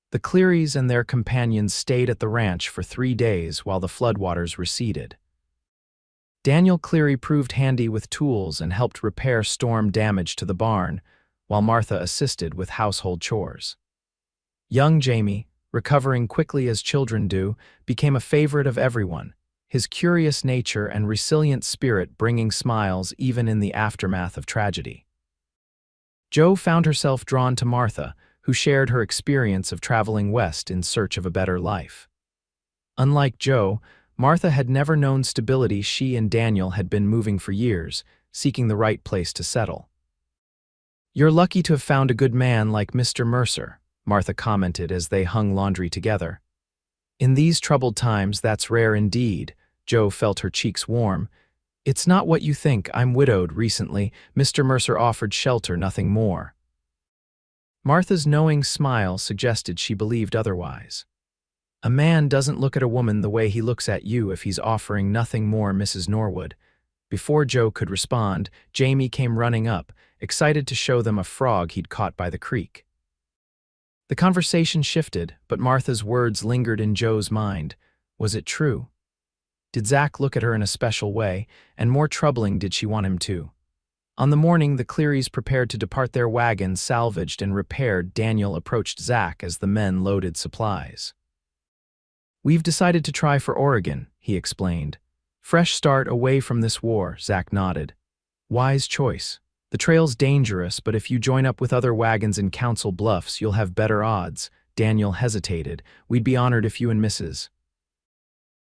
The Clearys and their companions stayed at the ranch for 3 days while the floodwaters receded. Daniel Cleary proved handy with tools and helped repair storm damage to the barn, while Martha assisted with household chores. Young Jamie, recovering quickly as children do, became a favorite of everyone, his curious nature and resilient spirit bringing smiles even in the aftermath of tragedy. Jo found herself drawn to Martha, who shared her experience of traveling west in search of a better life. Unlike Jo, Martha had never known stability. She and Daniel had been moving for years, seeking the right place to settle. "You're lucky to have found a good man like Mr. Mercer," Martha commented as they hung laundry together. "In these troubled times, that's rare indeed." Jo felt her cheeks warm. "It's not what you think. I'm widowed recently. Mr. Mercer offered shelter, nothing more." Martha's knowing smile suggested she believed otherwise. "A man doesn't look at a woman the way he looks at you if he's offering nothing more, Mrs. Norwood." Before Jo could respond, Jamie came running up, excited to show them a frog he'd caught by the creek. The conversation shifted, but Martha's words lingered in Jo's mind. Was it true? Did Zach look at her in a special way, and more troubling, did she want him to? On the morning the Clearys prepared to depart, their wagon salvaged and repaired, Daniel approached Zach as the men loaded supplies. "We've decided to try for Oregon," he explained. "Fresh start away from this war," Zach nodded. "Wise choice. The trail's dangerous, but if you join up with other wagons in Council Bluffs, you'll have better odds." Daniel hesitated. "We'd be honored if you and Mrs.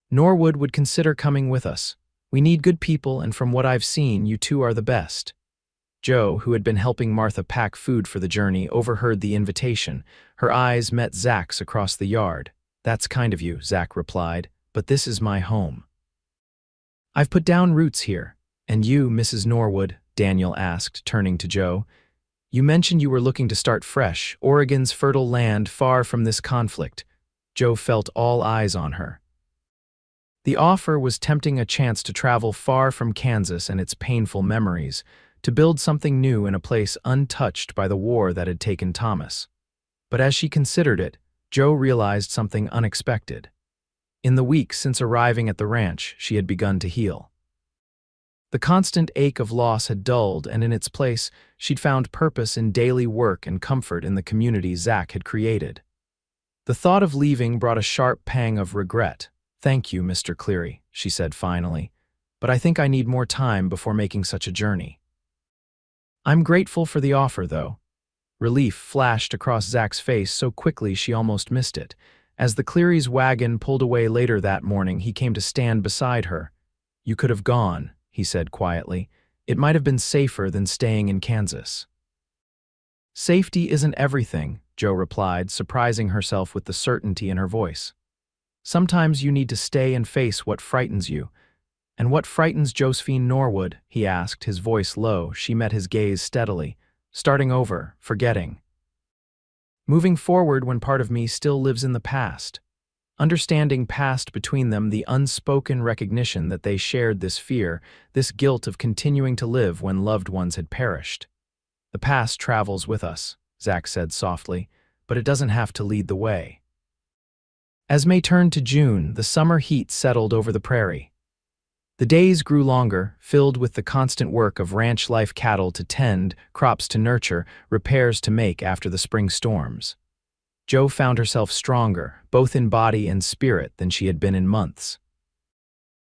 Norwood would consider coming with us. We need good people, and from what I've seen, you two are the best." Jo, who had been helping Martha pack food for the journey, overheard the invitation. Her eyes met Zach's across the yard. "That's kind of you," Zach replied, "but this is my home. I've put down roots here." "And you, Mrs. Norwood?" Daniel asked, turning to Jo. "You mentioned you were looking to start fresh, Oregon's fertile land, far from this conflict." Jo felt all eyes on her. The offer was tempting, a chance to travel far from Kansas and its painful memories, to build something new in a place untouched by the war that had taken Thomas. But as she considered it, Jo realized something unexpected. In the weeks since arriving at the ranch, she had begun to heal. The constant ache of loss had dulled, and in its place, she'd found purpose in daily work and comfort in the community Zach had created. The thought of leaving brought a sharp pang of regret. "Thank you, Mr. Cleary," she said finally, "but I think I need more time before making such a journey." "I'm grateful for the offer, though." Relief flashed across Zach's face so quickly she almost missed it. As the Cleary's wagon pulled away later that morning, he came to stand beside her. "You could have gone," he said quietly. "It might have been safer than staying in Kansas." "Safety isn't everything," Jo replied, surprising herself with the certainty in her voice. "Sometimes you need to stay and face what frightens you." "And what frightens Josephine Norwood?" he asked, his voice low. She met his gaze steadily. "Starting over, forgetting. Moving forward when part of me still lives in the past." Understanding passed between them, the unspoken recognition that they shared this fear, this guilt of continuing to live when loved ones had perished. "The past travels with us," Zach said softly, "but it doesn't have to lead the way." As May turned to June, the summer heat settled over the prairie. The days grew longer, filled with the constant work of ranch life: cattle to tend, crops to nurture, repairs to make after the spring storms. Jo found herself stronger, both in body and spirit, than she had been in months.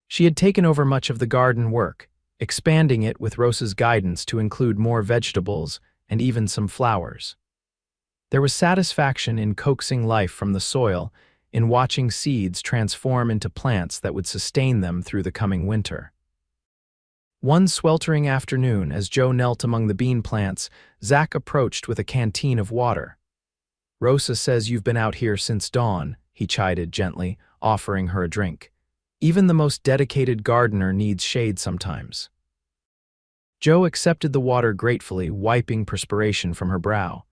She had taken over much of the garden work, expanding it with Rosa's guidance to include more vegetables and even some flowers. There was satisfaction in coaxing life from the soil, in watching seeds transform into plants that would sustain them through the coming winter. One sweltering afternoon, as Jo knelt among the bean plants, Zach approached with a canteen of water. "Rosa says you've been out here since dawn," he chided gently, offering her a drink. "Even the most dedicated gardener needs shade sometimes." Jo accepted the water gratefully, wiping perspiration from her brow.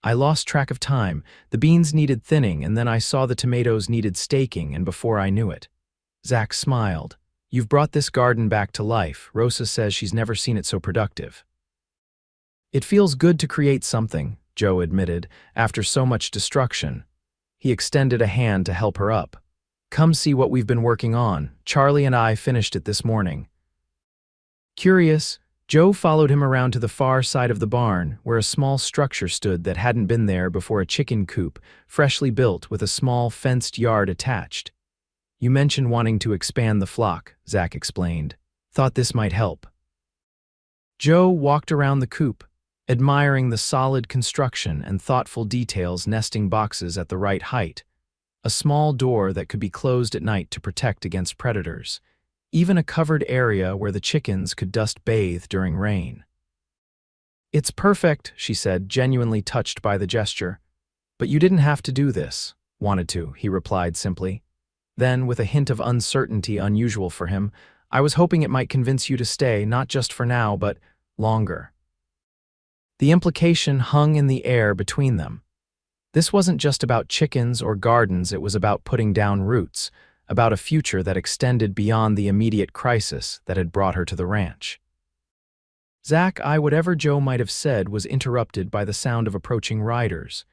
"I lost track of time. The beans needed thinning, and then I saw the tomatoes needed staking, and before I knew it." Zach smiled. "You've brought this garden back to life. Rosa says she's never seen it so productive." "It feels good to create something," Jo admitted, "after so much destruction." He extended a hand to help her up. "Come see what we've been working on. Charlie and I finished it this morning." Curious, Jo followed him around to the far side of the barn, where a small structure stood that hadn't been there before, a chicken coop, freshly built with a small fenced yard attached. "You mentioned wanting to expand the flock," Zach explained. "Thought this might help." Jo walked around the coop. admiring the solid construction and thoughtful details nesting boxes at the right height, a small door that could be closed at night to protect against predators, even a covered area where the chickens could dust bathe during rain. "It's perfect," she said, genuinely touched by the gesture. "But you didn't have to do this." "Wanted to," he replied simply. Then, with a hint of uncertainty unusual for him, "I was hoping it might convince you to stay, not just for now, but longer." The implication hung in the air between them. This wasn't just about chickens or gardens, it was about putting down roots, about a future that extended beyond the immediate crisis that had brought her to the ranch. Zach, whatever Joe might have said was interrupted by the sound of approaching riders.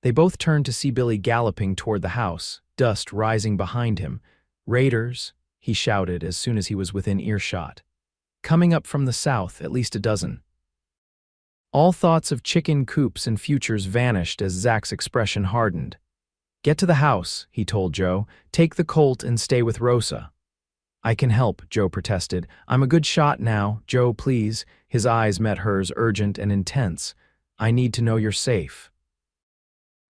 They both turned to see Billy galloping toward the house, dust rising behind him. "Raiders," he shouted as soon as he was within earshot. "Coming up from the south, at least a dozen." All thoughts of chicken coops and futures vanished as Zach's expression hardened. "Get to the house," he told Joe. "Take the colt and stay with Rosa." "I can help," Joe protested. "I'm a good shot now. Joe, please." His eyes met hers, urgent and intense. "I need to know you're safe."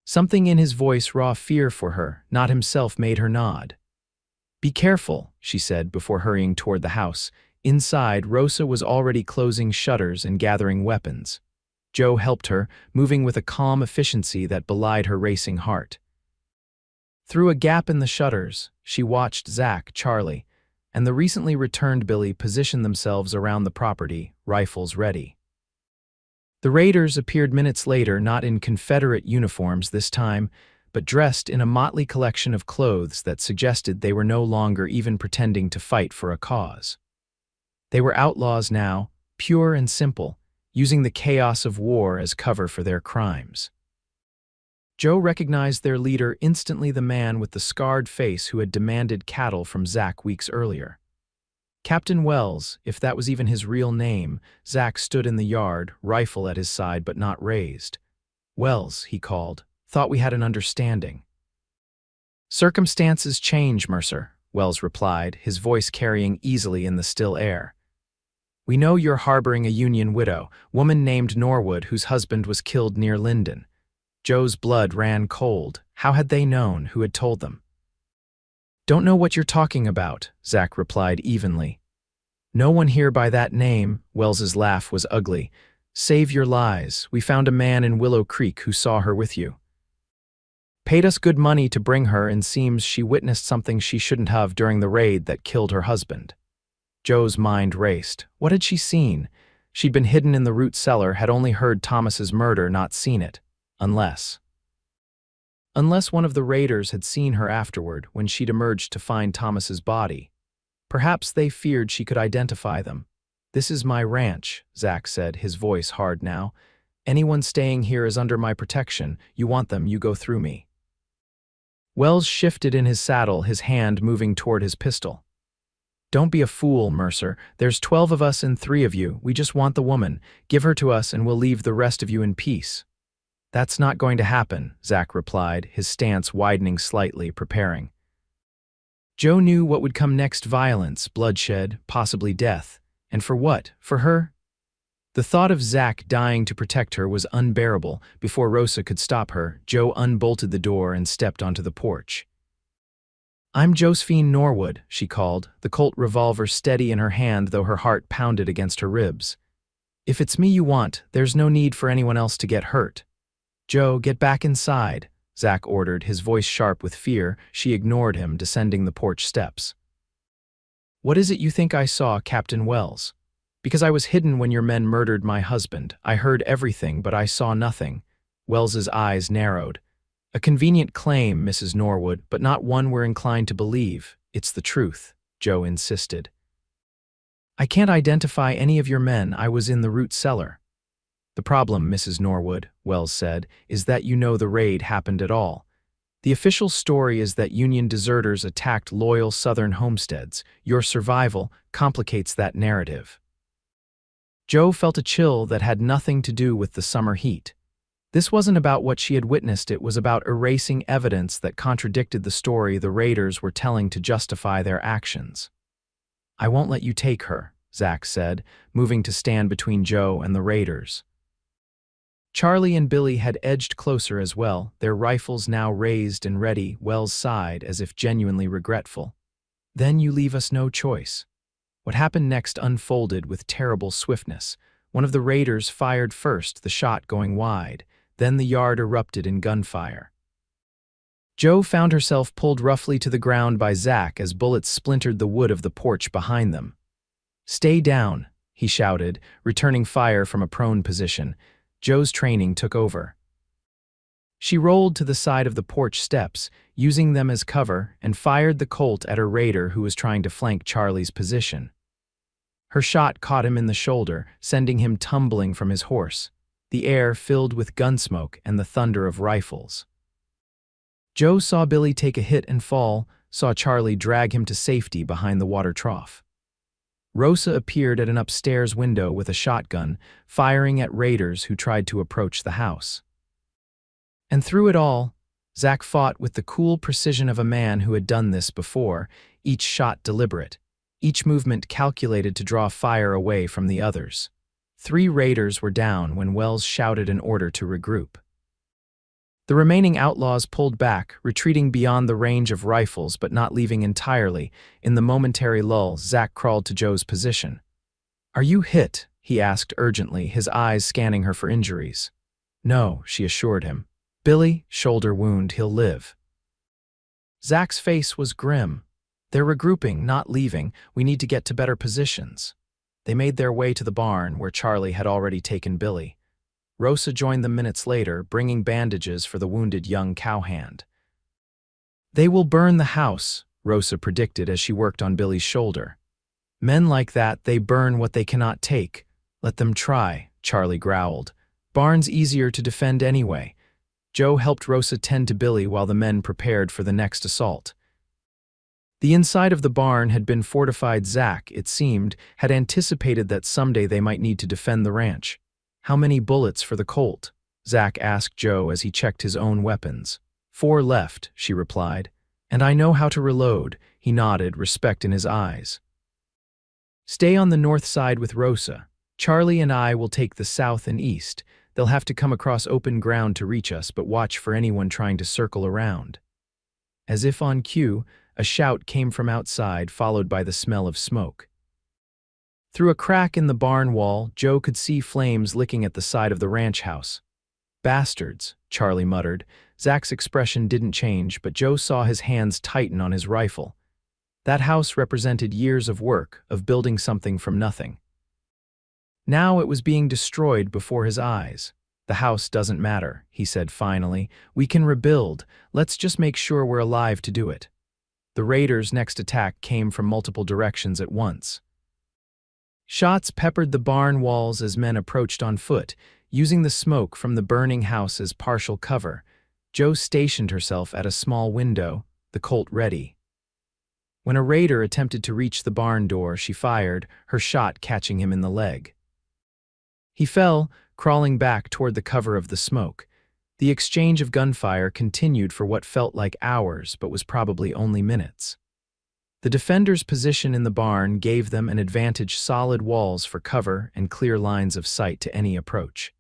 Something in his voice, raw fear for her, not himself, made her nod. "Be careful," she said before hurrying toward the house. Inside, Rosa was already closing shutters and gathering weapons. Joe helped her, moving with a calm efficiency that belied her racing heart. Through a gap in the shutters, she watched Zach, Charlie, and the recently returned Billy position themselves around the property, rifles ready. The raiders appeared minutes later, not in Confederate uniforms this time, but dressed in a motley collection of clothes that suggested they were no longer even pretending to fight for a cause. They were outlaws now, pure and simple, using the chaos of war as cover for their crimes. Joe recognized their leader instantly, the man with the scarred face who had demanded cattle from Zach weeks earlier. Captain Wells, if that was even his real name. Zach stood in the yard, rifle at his side but not raised. "Wells," he called, "thought we had an understanding." "Circumstances change, Mercer," Wells replied, his voice carrying easily in the still air. "We know you're harboring a Union widow, woman named Norwood, whose husband was killed near Linden." Joe's blood ran cold. How had they known? Who had told them? "Don't know what you're talking about," Zach replied evenly. "No one here by that name." Wells's laugh was ugly. "Save your lies. We found a man in Willow Creek who saw her with you. Paid us good money to bring her, and seems she witnessed something she shouldn't have during the raid that killed her husband." Joe's mind raced. What had she seen? She'd been hidden in the root cellar, had only heard Thomas's murder, not seen it. Unless one of the raiders had seen her afterward, when she'd emerged to find Thomas's body. Perhaps they feared she could identify them. "This is my ranch," Zach said, his voice hard now. "Anyone staying here is under my protection. You want them, you go through me." Wells shifted in his saddle, his hand moving toward his pistol. "Don't be a fool, Mercer. There's 12 of us and 3 of you. We just want the woman. Give her to us and we'll leave the rest of you in peace." "That's not going to happen," Zach replied, his stance widening slightly, preparing. Joe knew what would come next: violence, bloodshed, possibly death. And for what? For her? The thought of Zach dying to protect her was unbearable. Before Rosa could stop her, Joe unbolted the door and stepped onto the porch. "I'm Josephine Norwood," she called, the Colt revolver steady in her hand though her heart pounded against her ribs. "If it's me you want, there's no need for anyone else to get hurt." "Joe, get back inside," Zach ordered, his voice sharp with fear. She ignored him, descending the porch steps. "What is it you think I saw, Captain Wells? Because I was hidden when your men murdered my husband. I heard everything, but I saw nothing." Wells's eyes narrowed. "A convenient claim, Mrs. Norwood, but not one we're inclined to believe. It's the truth," Joe insisted. "I can't identify any of your men. I was in the root cellar." "The problem, Mrs. Norwood," Wells said, "is that you know the raid happened at all. The official story is that Union deserters attacked loyal Southern homesteads. Your survival complicates that narrative." Joe felt a chill that had nothing to do with the summer heat. This wasn't about what she had witnessed, it was about erasing evidence that contradicted the story the raiders were telling to justify their actions. "I won't let you take her," Zach said, moving to stand between Joe and the raiders. Charlie and Billy had edged closer as well, their rifles now raised and ready. Wells sighed as if genuinely regretful. Then you leave us no choice. What happened next unfolded with terrible swiftness. One of the raiders fired first, the shot going wide. Then the yard erupted in gunfire. Jo found herself pulled roughly to the ground by Zack as bullets splintered the wood of the porch behind them. "Stay down," he shouted, returning fire from a prone position. Jo's training took over. She rolled to the side of the porch steps, using them as cover, and fired the Colt at a raider who was trying to flank Charlie's position. Her shot caught him in the shoulder, sending him tumbling from his horse, the air filled with gunsmoke and the thunder of rifles. Jo saw Billy take a hit and fall, saw Charlie drag him to safety behind the water trough. Rosa appeared at an upstairs window with a shotgun, firing at raiders who tried to approach the house. And through it all, Zack fought with the cool precision of a man who had done this before, each shot deliberate, each movement calculated to draw fire away from the others. 3 raiders were down when Wells shouted an order to regroup. The remaining outlaws pulled back, retreating beyond the range of rifles but not leaving entirely. In the momentary lull, Zack crawled to Jo's position. "Are you hit?" he asked urgently, his eyes scanning her for injuries. "No," she assured him. "Billy, shoulder wound, he'll live." Zack's face was grim. "They're regrouping, not leaving. We need to get to better positions." They made their way to the barn, where Charlie had already taken Billy. Rosa joined them minutes later, bringing bandages for the wounded young cowhand. "They will burn the house," Rosa predicted as she worked on Billy's shoulder. "Men like that, they burn what they cannot take. Let them try," Charlie growled. "Barn's easier to defend anyway." Jo helped Rosa tend to Billy while the men prepared for the next assault. The inside of the barn had been fortified. Zack, it seemed, had anticipated that someday they might need to defend the ranch. "How many bullets for the Colt?" Zack asked Jo as he checked his own weapons. 4 left, she replied. "And I know how to reload," he nodded, respect in his eyes. "Stay on the north side with Rosa. Charlie and I will take the south and east. They'll have to come across open ground to reach us, but watch for anyone trying to circle around." As if on cue, a shout came from outside, followed by the smell of smoke. Through a crack in the barn wall, Jo could see flames licking at the side of the ranch house. "Bastards," Charlie muttered. Zack's expression didn't change, but Jo saw his hands tighten on his rifle. That house represented years of work, of building something from nothing. Now it was being destroyed before his eyes. "The house doesn't matter," he said finally. "We can rebuild. Let's just make sure we're alive to do it." The raiders' next attack came from multiple directions at once. Shots peppered the barn walls as men approached on foot, using the smoke from the burning house as partial cover. Jo stationed herself at a small window, the Colt ready. When a raider attempted to reach the barn door, she fired, her shot catching him in the leg. He fell, crawling back toward the cover of the smoke. The exchange of gunfire continued for what felt like hours, but was probably only minutes. The defenders' position in the barn gave them an advantage: solid walls for cover and clear lines of sight to any approach.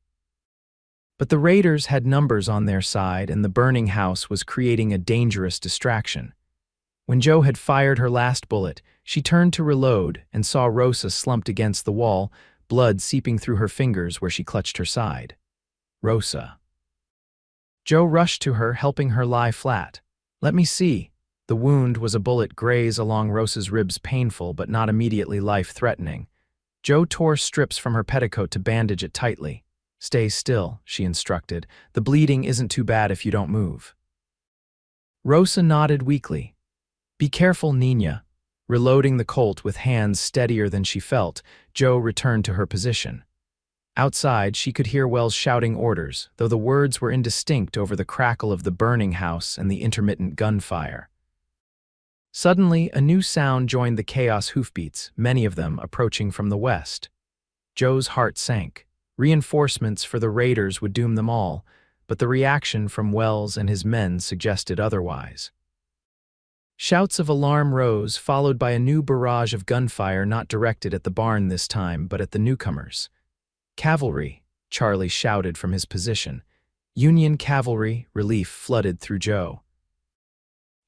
But the raiders had numbers on their side, and the burning house was creating a dangerous distraction. When Jo had fired her last bullet, she turned to reload and saw Rosa slumped against the wall, blood seeping through her fingers where she clutched her side. "Rosa." Jo rushed to her, helping her lie flat. "Let me see." The wound was a bullet graze along Rosa's ribs, painful but not immediately life-threatening. Jo tore strips from her petticoat to bandage it tightly. "Stay still," she instructed. "The bleeding isn't too bad if you don't move." Rosa nodded weakly. "Be careful, Nina." Reloading the Colt with hands steadier than she felt, Jo returned to her position. Outside, she could hear Wells shouting orders, though the words were indistinct over the crackle of the burning house and the intermittent gunfire. Suddenly, a new sound joined the chaos: hoofbeats, many of them approaching from the west. Jo's heart sank. Reinforcements for the raiders would doom them all, but the reaction from Wells and his men suggested otherwise. Shouts of alarm rose, followed by a new barrage of gunfire, not directed at the barn this time, but at the newcomers. "Cavalry," Charlie shouted from his position. Union cavalry relief flooded through Joe.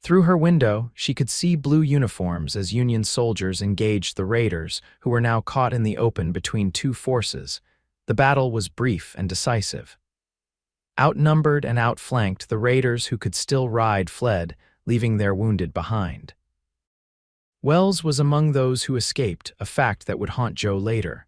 Through her window, she could see blue uniforms as Union soldiers engaged the raiders, who were now caught in the open between two forces. The battle was brief and decisive. Outnumbered and outflanked, the raiders who could still ride fled, leaving their wounded behind. Wells was among those who escaped, a fact that would haunt Joe later.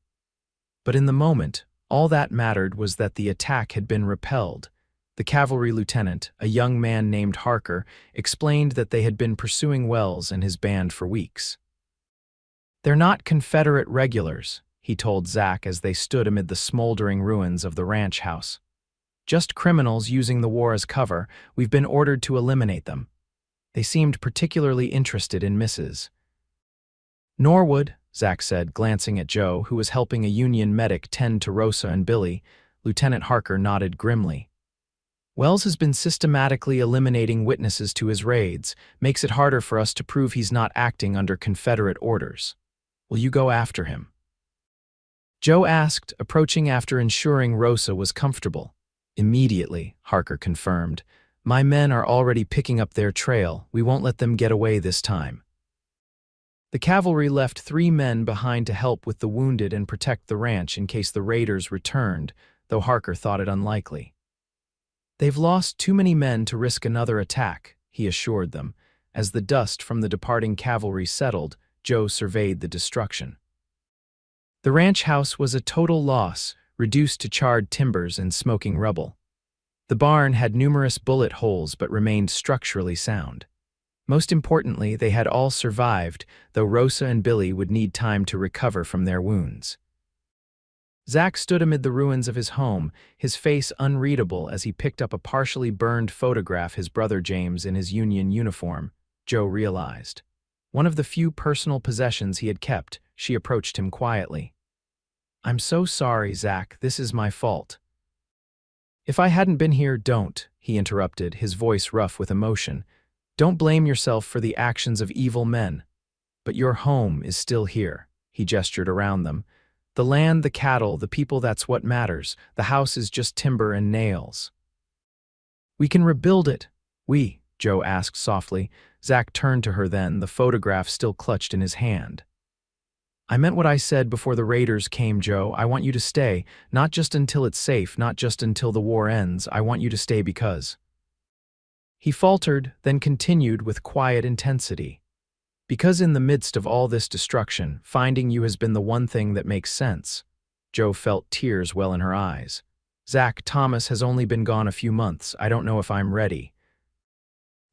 But in the moment, all that mattered was that the attack had been repelled. The cavalry lieutenant, a young man named Harker, explained that they had been pursuing Wells and his band for weeks. "They're not Confederate regulars," he told Zach as they stood amid the smoldering ruins of the ranch house. "Just criminals using the war as cover. We've been ordered to eliminate them." They seemed particularly interested in Mrs. Norwood, Zach said, glancing at Joe, who was helping a Union medic tend to Rosa and Billy. Lieutenant Harker nodded grimly. "Wells has been systematically eliminating witnesses to his raids, makes it harder for us to prove he's not acting under Confederate orders. Will you go after him?" Joe asked, approaching after ensuring Rosa was comfortable. "Immediately," Harker confirmed. "My men are already picking up their trail. We won't let them get away this time." The cavalry left 3 men behind to help with the wounded and protect the ranch in case the raiders returned, though Harker thought it unlikely. "They've lost too many men to risk another attack," he assured them. As the dust from the departing cavalry settled, Joe surveyed the destruction. The ranch house was a total loss, reduced to charred timbers and smoking rubble. The barn had numerous bullet holes but remained structurally sound. Most importantly, they had all survived, though Rosa and Billy would need time to recover from their wounds. Zach stood amid the ruins of his home, his face unreadable as he picked up a partially burned photograph his brother James in his Union uniform, Joe realized. One of the few personal possessions he had kept. She approached him quietly. "I'm so sorry, Zach, this is my fault." "If I hadn't been here, don't," he interrupted, his voice rough with emotion. "Don't blame yourself for the actions of evil men. But your home is still here," he gestured around them. "The land, the cattle, the people, that's what matters. The house is just timber and nails." "We can rebuild it." "We?" Joe asked softly. Zach turned to her then, the photograph still clutched in his hand. "I meant what I said before the raiders came, Joe. I want you to stay, not just until it's safe, not just until the war ends. I want you to stay because..." He faltered, then continued with quiet intensity. "Because in the midst of all this destruction, finding you has been the one thing that makes sense." Joe felt tears well in her eyes. "Zach, Thomas has only been gone a few months. I don't know if I'm ready."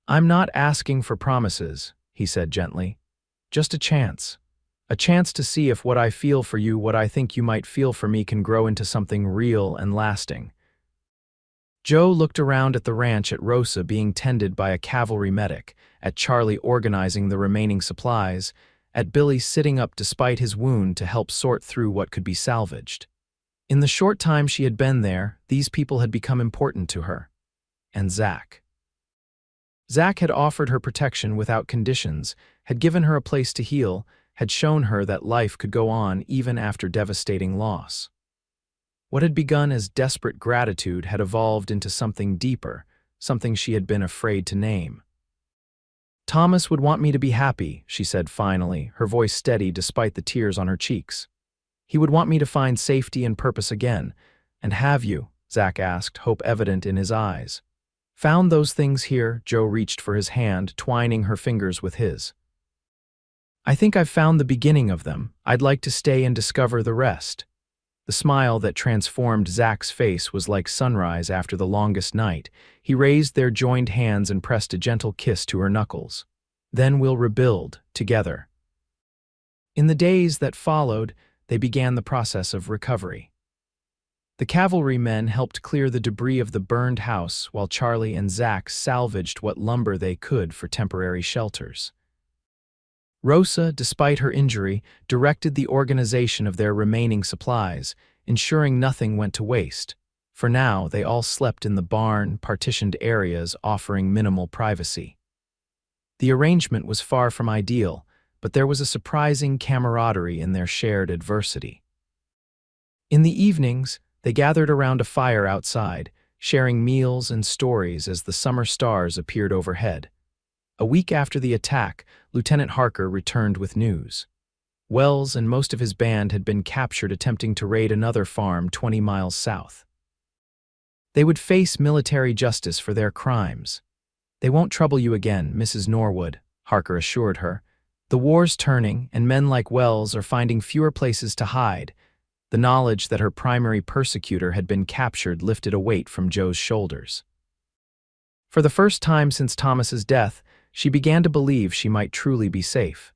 "I'm not asking for promises," he said gently. "Just a chance. A chance to see if what I feel for you, what I think you might feel for me, can grow into something real and lasting." Joe looked around at the ranch, at Rosa being tended by a cavalry medic, at Charlie organizing the remaining supplies, at Billy sitting up despite his wound to help sort through what could be salvaged. In the short time she had been there, these people had become important to her. And Zach. Zach had offered her protection without conditions, had given her a place to heal, had shown her that life could go on even after devastating loss. What had begun as desperate gratitude had evolved into something deeper, something she had been afraid to name. "Thomas would want me to be happy," she said finally, her voice steady despite the tears on her cheeks. "He would want me to find safety and purpose again. And have you?" Zach asked, hope evident in his eyes. "Found those things here?" Joe reached for his hand, twining her fingers with his. "I think I've found the beginning of them. I'd like to stay and discover the rest." The smile that transformed Zach's face was like sunrise after the longest night. He raised their joined hands and pressed a gentle kiss to her knuckles. "Then we'll rebuild, together." In the days that followed, they began the process of recovery. The cavalrymen helped clear the debris of the burned house while Charlie and Zach salvaged what lumber they could for temporary shelters. Rosa, despite her injury, directed the organization of their remaining supplies, ensuring nothing went to waste. For now, they all slept in the barn, partitioned areas offering minimal privacy. The arrangement was far from ideal, but there was a surprising camaraderie in their shared adversity. In the evenings, They gathered around a fire outside, sharing meals and stories as the summer stars appeared overhead. A week after the attack, Lieutenant Harker returned with news. Wells and most of his band had been captured attempting to raid another farm 20 miles south. They would face military justice for their crimes. "They won't trouble you again, Mrs. Norwood," Harker assured her. "The war's turning, and men like Wells are finding fewer places to hide." The knowledge that her primary persecutor had been captured lifted a weight from Joe's shoulders. For the first time since Thomas's death, she began to believe she might truly be safe.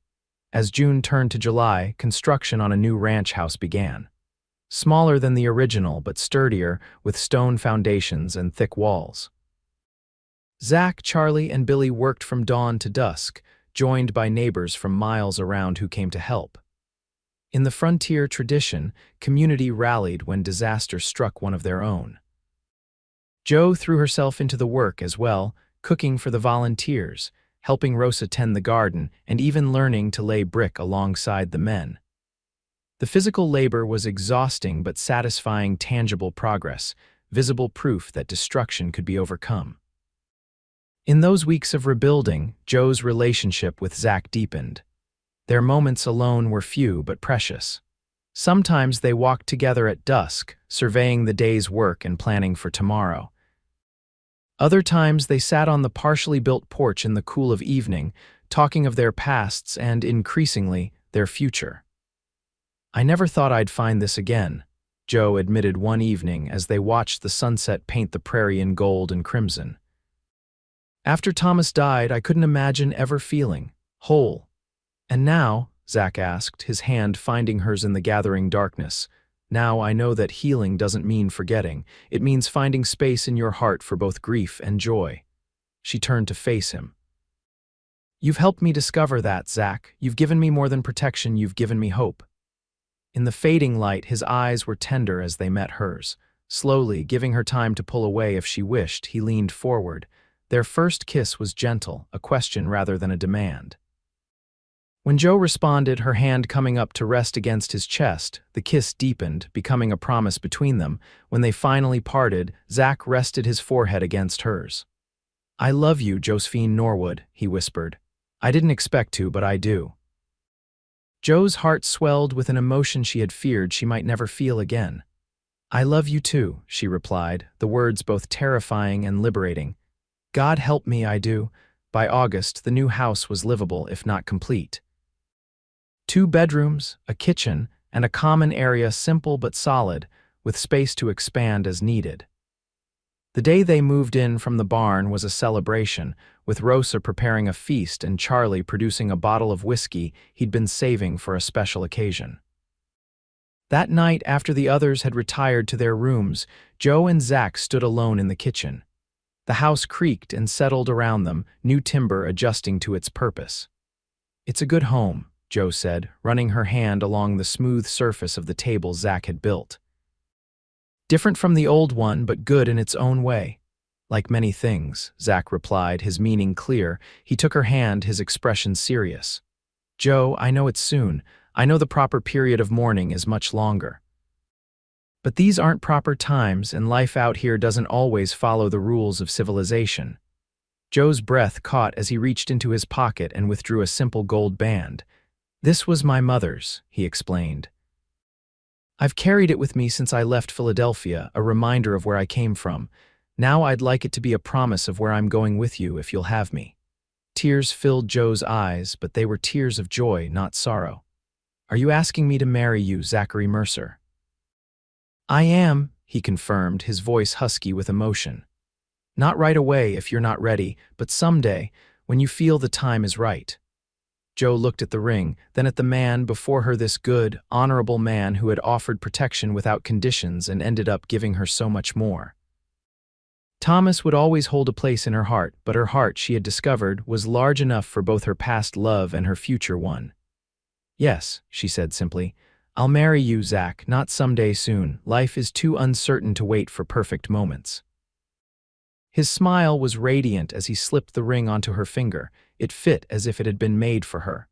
As June turned to July, construction on a new ranch house began. Smaller than the original, but sturdier, with stone foundations and thick walls. Zach, Charlie, and Billy worked from dawn to dusk, joined by neighbors from miles around who came to help. In the frontier tradition, community rallied when disaster struck one of their own. Joe threw herself into the work as well, cooking for the volunteers, helping Rosa tend the garden, and even learning to lay brick alongside the men. The physical labor was exhausting but satisfying tangible progress, visible proof that destruction could be overcome. In those weeks of rebuilding, Joe's relationship with Zach deepened. Their moments alone were few but precious. Sometimes they walked together at dusk, surveying the day's work and planning for tomorrow. Other times they sat on the partially built porch in the cool of evening, talking of their pasts and, increasingly, their future. "I never thought I'd find this again," Joe admitted one evening as they watched the sunset paint the prairie in gold and crimson. "After Thomas died, I couldn't imagine ever feeling whole." "And now," Zach asked, his hand finding hers in the gathering darkness, "now I know that healing doesn't mean forgetting. It means finding space in your heart for both grief and joy." She turned to face him. "You've helped me discover that, Zach. You've given me more than protection, you've given me hope." In the fading light, his eyes were tender as they met hers. Slowly, giving her time to pull away if she wished, he leaned forward. Their first kiss was gentle, a question rather than a demand. When Joe responded, her hand coming up to rest against his chest, the kiss deepened, becoming a promise between them. When they finally parted, Zach rested his forehead against hers. "I love you, Josephine Norwood," he whispered. "I didn't expect to, but I do." Joe's heart swelled with an emotion she had feared she might never feel again. "I love you too," she replied, the words both terrifying and liberating. "God help me, I do." By August, the new house was livable, if not complete. 2 bedrooms, a kitchen, and a common area simple but solid, with space to expand as needed. The day they moved in from the barn was a celebration, with Rosa preparing a feast and Charlie producing a bottle of whiskey he'd been saving for a special occasion. That night, after the others had retired to their rooms, Joe and Zach stood alone in the kitchen. The house creaked and settled around them, new timber adjusting to its purpose. "It's a good home," Joe said, running her hand along the smooth surface of the table Zach had built. "Different from the old one, but good in its own way." "Like many things," Zach replied, his meaning clear. He took her hand, his expression serious. "Joe, I know it's soon. I know the proper period of mourning is much longer. But these aren't proper times, and life out here doesn't always follow the rules of civilization." Joe's breath caught as he reached into his pocket and withdrew a simple gold band. "This was my mother's," he explained. "I've carried it with me since I left Philadelphia, a reminder of where I came from. Now I'd like it to be a promise of where I'm going with you if you'll have me." Tears filled Joe's eyes, but they were tears of joy, not sorrow. "Are you asking me to marry you, Zachary Mercer?" "I am," he confirmed, his voice husky with emotion. "Not right away if you're not ready, but someday, when you feel the time is right." Joe looked at the ring, then at the man before her, this good, honorable man who had offered protection without conditions and ended up giving her so much more. Thomas would always hold a place in her heart, but her heart, she had discovered, was large enough for both her past love and her future one. "Yes," she said simply. "I'll marry you, Zach, not someday soon. Life is too uncertain to wait for perfect moments." His smile was radiant as he slipped the ring onto her finger. It fit as if it had been made for her.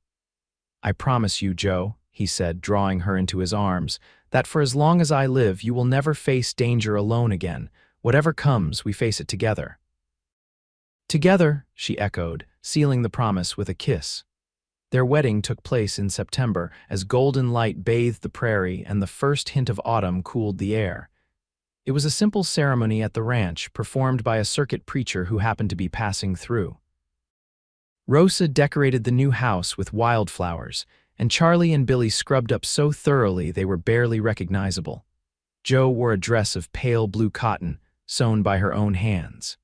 "I promise you, Joe," he said, drawing her into his arms, "that for as long as I live, you will never face danger alone again. Whatever comes, we face it together." "Together," she echoed, sealing the promise with a kiss. Their wedding took place in September, as golden light bathed the prairie and the first hint of autumn cooled the air. It was a simple ceremony at the ranch, performed by a circuit preacher who happened to be passing through. Rosa decorated the new house with wildflowers, and Charlie and Billy scrubbed up so thoroughly they were barely recognizable. Jo wore a dress of pale blue cotton, sewn by her own hands.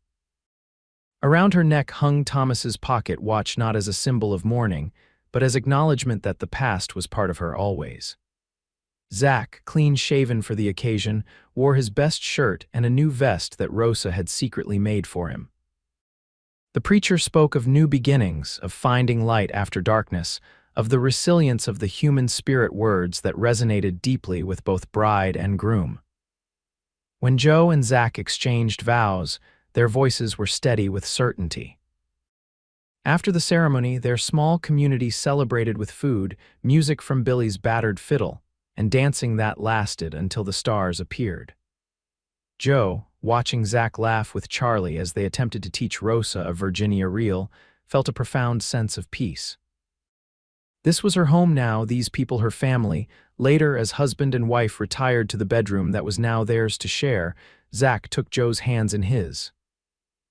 Around her neck hung Thomas's pocket watch, not as a symbol of mourning, but as acknowledgement that the past was part of her always. Zach, clean-shaven for the occasion, wore his best shirt and a new vest that Rosa had secretly made for him. The preacher spoke of new beginnings, of finding light after darkness, of the resilience of the human spirit, words that resonated deeply with both bride and groom. When Jo and Zach exchanged vows, their voices were steady with certainty. After the ceremony, their small community celebrated with food, music from Billy's battered fiddle, and dancing that lasted until the stars appeared. Jo, watching Zach laugh with Charlie as they attempted to teach Rosa a Virginia reel, felt a profound sense of peace. This was her home now, these people her family. Later, as husband and wife retired to the bedroom that was now theirs to share, Zach took Jo's hands in his.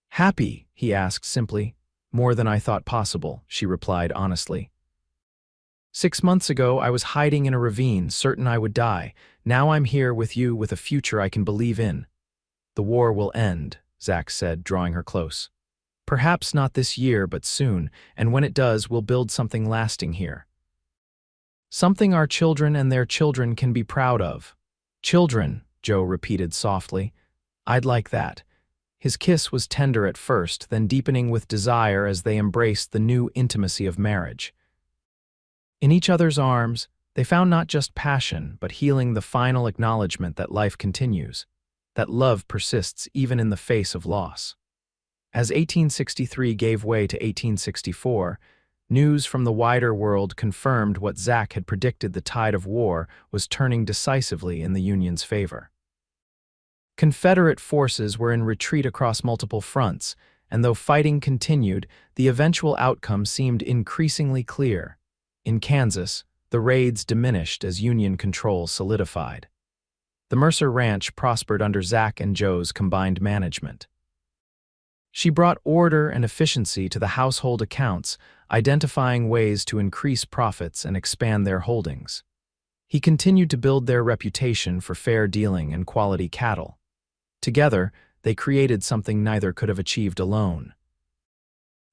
"Happy?" he asked simply. "More than I thought possible," she replied honestly. "6 months ago, I was hiding in a ravine, certain I would die. Now I'm here with you, with a future I can believe in." "The war will end," Zach said, drawing her close. "Perhaps not this year, but soon, and when it does, we'll build something lasting here. Something our children and their children can be proud of." "Children," Jo repeated softly. "I'd like that." His kiss was tender at first, then deepening with desire as they embraced the new intimacy of marriage. In each other's arms, they found not just passion, but healing, the final acknowledgement that life continues, that love persists even in the face of loss. As 1863 gave way to 1864, news from the wider world confirmed what Zach had predicted: the tide of war was turning decisively in the Union's favor. Confederate forces were in retreat across multiple fronts, and though fighting continued, the eventual outcome seemed increasingly clear. In Kansas, the raids diminished as Union control solidified. The Mercer Ranch prospered under Zach and Jo's combined management. She brought order and efficiency to the household accounts, identifying ways to increase profits and expand their holdings. He continued to build their reputation for fair dealing and quality cattle. Together, they created something neither could have achieved alone.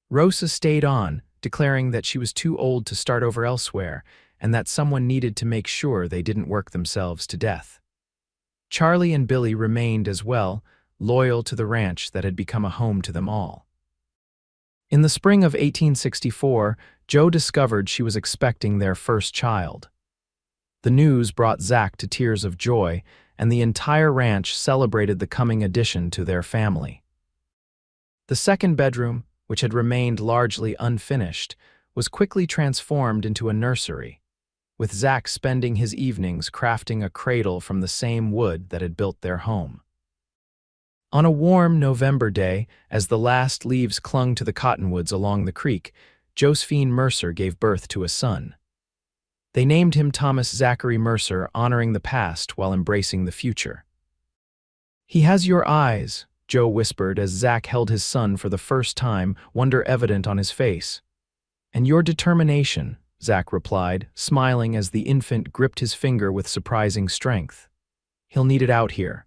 Rosa stayed on, declaring that she was too old to start over elsewhere, and that someone needed to make sure they didn't work themselves to death. Charlie and Billy remained as well, loyal to the ranch that had become a home to them all. In the spring of 1864, Jo discovered she was expecting their first child. The news brought Zach to tears of joy, and the entire ranch celebrated the coming addition to their family. The second bedroom, which had remained largely unfinished, was quickly transformed into a nursery, with Zach spending his evenings crafting a cradle from the same wood that had built their home. On a warm November day, as the last leaves clung to the cottonwoods along the creek, Josephine Mercer gave birth to a son. They named him Thomas Zachary Mercer, honoring the past while embracing the future. "He has your eyes," Jo whispered as Zach held his son for the first time, wonder evident on his face. "And your determination," Zach replied, smiling as the infant gripped his finger with surprising strength. "He'll need it out here."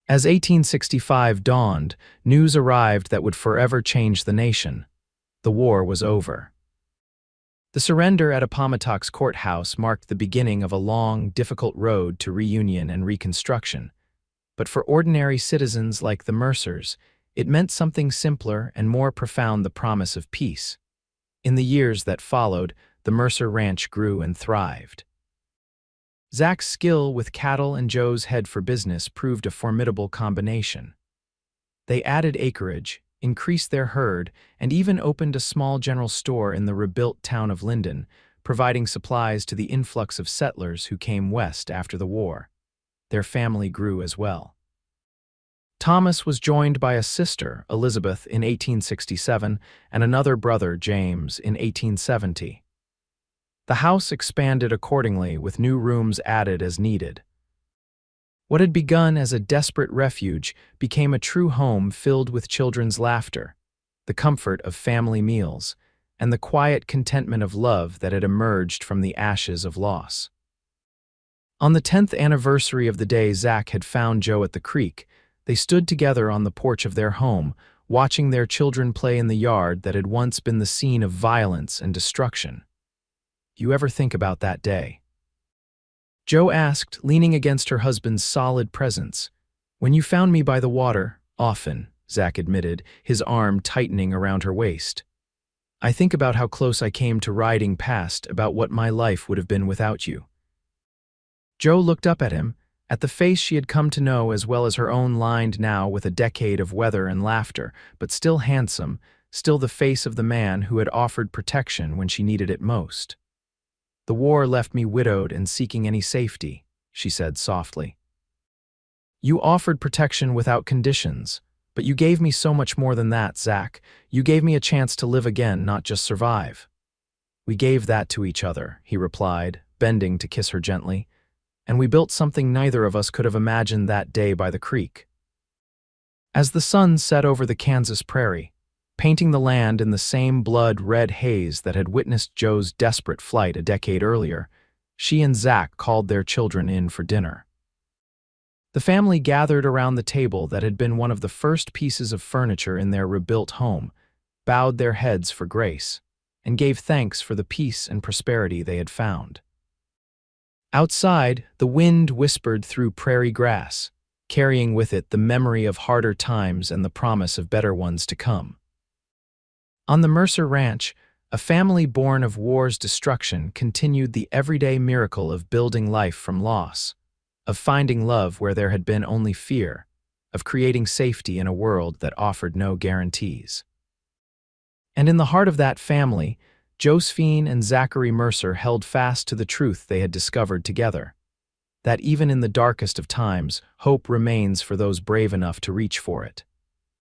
As 1865 dawned, news arrived that would forever change the nation. The war was over. The surrender at Appomattox Courthouse marked the beginning of a long, difficult road to reunion and reconstruction. But for ordinary citizens like the Mercers, it meant something simpler and more profound: the promise of peace. In the years that followed, the Mercer Ranch grew and thrived. Zach's skill with cattle and Jo's head for business proved a formidable combination. They added acreage, increased their herd, and even opened a small general store in the rebuilt town of Linden, providing supplies to the influx of settlers who came west after the war. Their family grew as well. Thomas was joined by a sister, Elizabeth, in 1867, and another brother, James, in 1870. The house expanded accordingly, with new rooms added as needed. What had begun as a desperate refuge became a true home filled with children's laughter, the comfort of family meals, and the quiet contentment of love that had emerged from the ashes of loss. On the 10th anniversary of the day Zach had found Joe at the creek, they stood together on the porch of their home, watching their children play in the yard that had once been the scene of violence and destruction. "You ever think about that day?" Joe asked, leaning against her husband's solid presence. "When you found me by the water, often," Zach admitted, his arm tightening around her waist. "I think about how close I came to riding past, about what my life would have been without you." Joe looked up at him, at the face she had come to know as well as her own, lined now with a decade of weather and laughter, but still handsome, still the face of the man who had offered protection when she needed it most. "The war left me widowed and seeking any safety," she said softly. "You offered protection without conditions, but you gave me so much more than that, Zach. You gave me a chance to live again, not just survive." "We gave that to each other," he replied, bending to kiss her gently. "And we built something neither of us could have imagined that day by the creek." As the sun set over the Kansas prairie, painting the land in the same blood-red haze that had witnessed Joe's desperate flight a decade earlier, she and Zach called their children in for dinner. The family gathered around the table that had been one of the first pieces of furniture in their rebuilt home, bowed their heads for grace, and gave thanks for the peace and prosperity they had found. Outside, the wind whispered through prairie grass, carrying with it the memory of harder times and the promise of better ones to come. On the Mercer Ranch, a family born of war's destruction continued the everyday miracle of building life from loss, of finding love where there had been only fear, of creating safety in a world that offered no guarantees. And in the heart of that family, Josephine and Zachary Mercer held fast to the truth they had discovered together, that even in the darkest of times, hope remains for those brave enough to reach for it.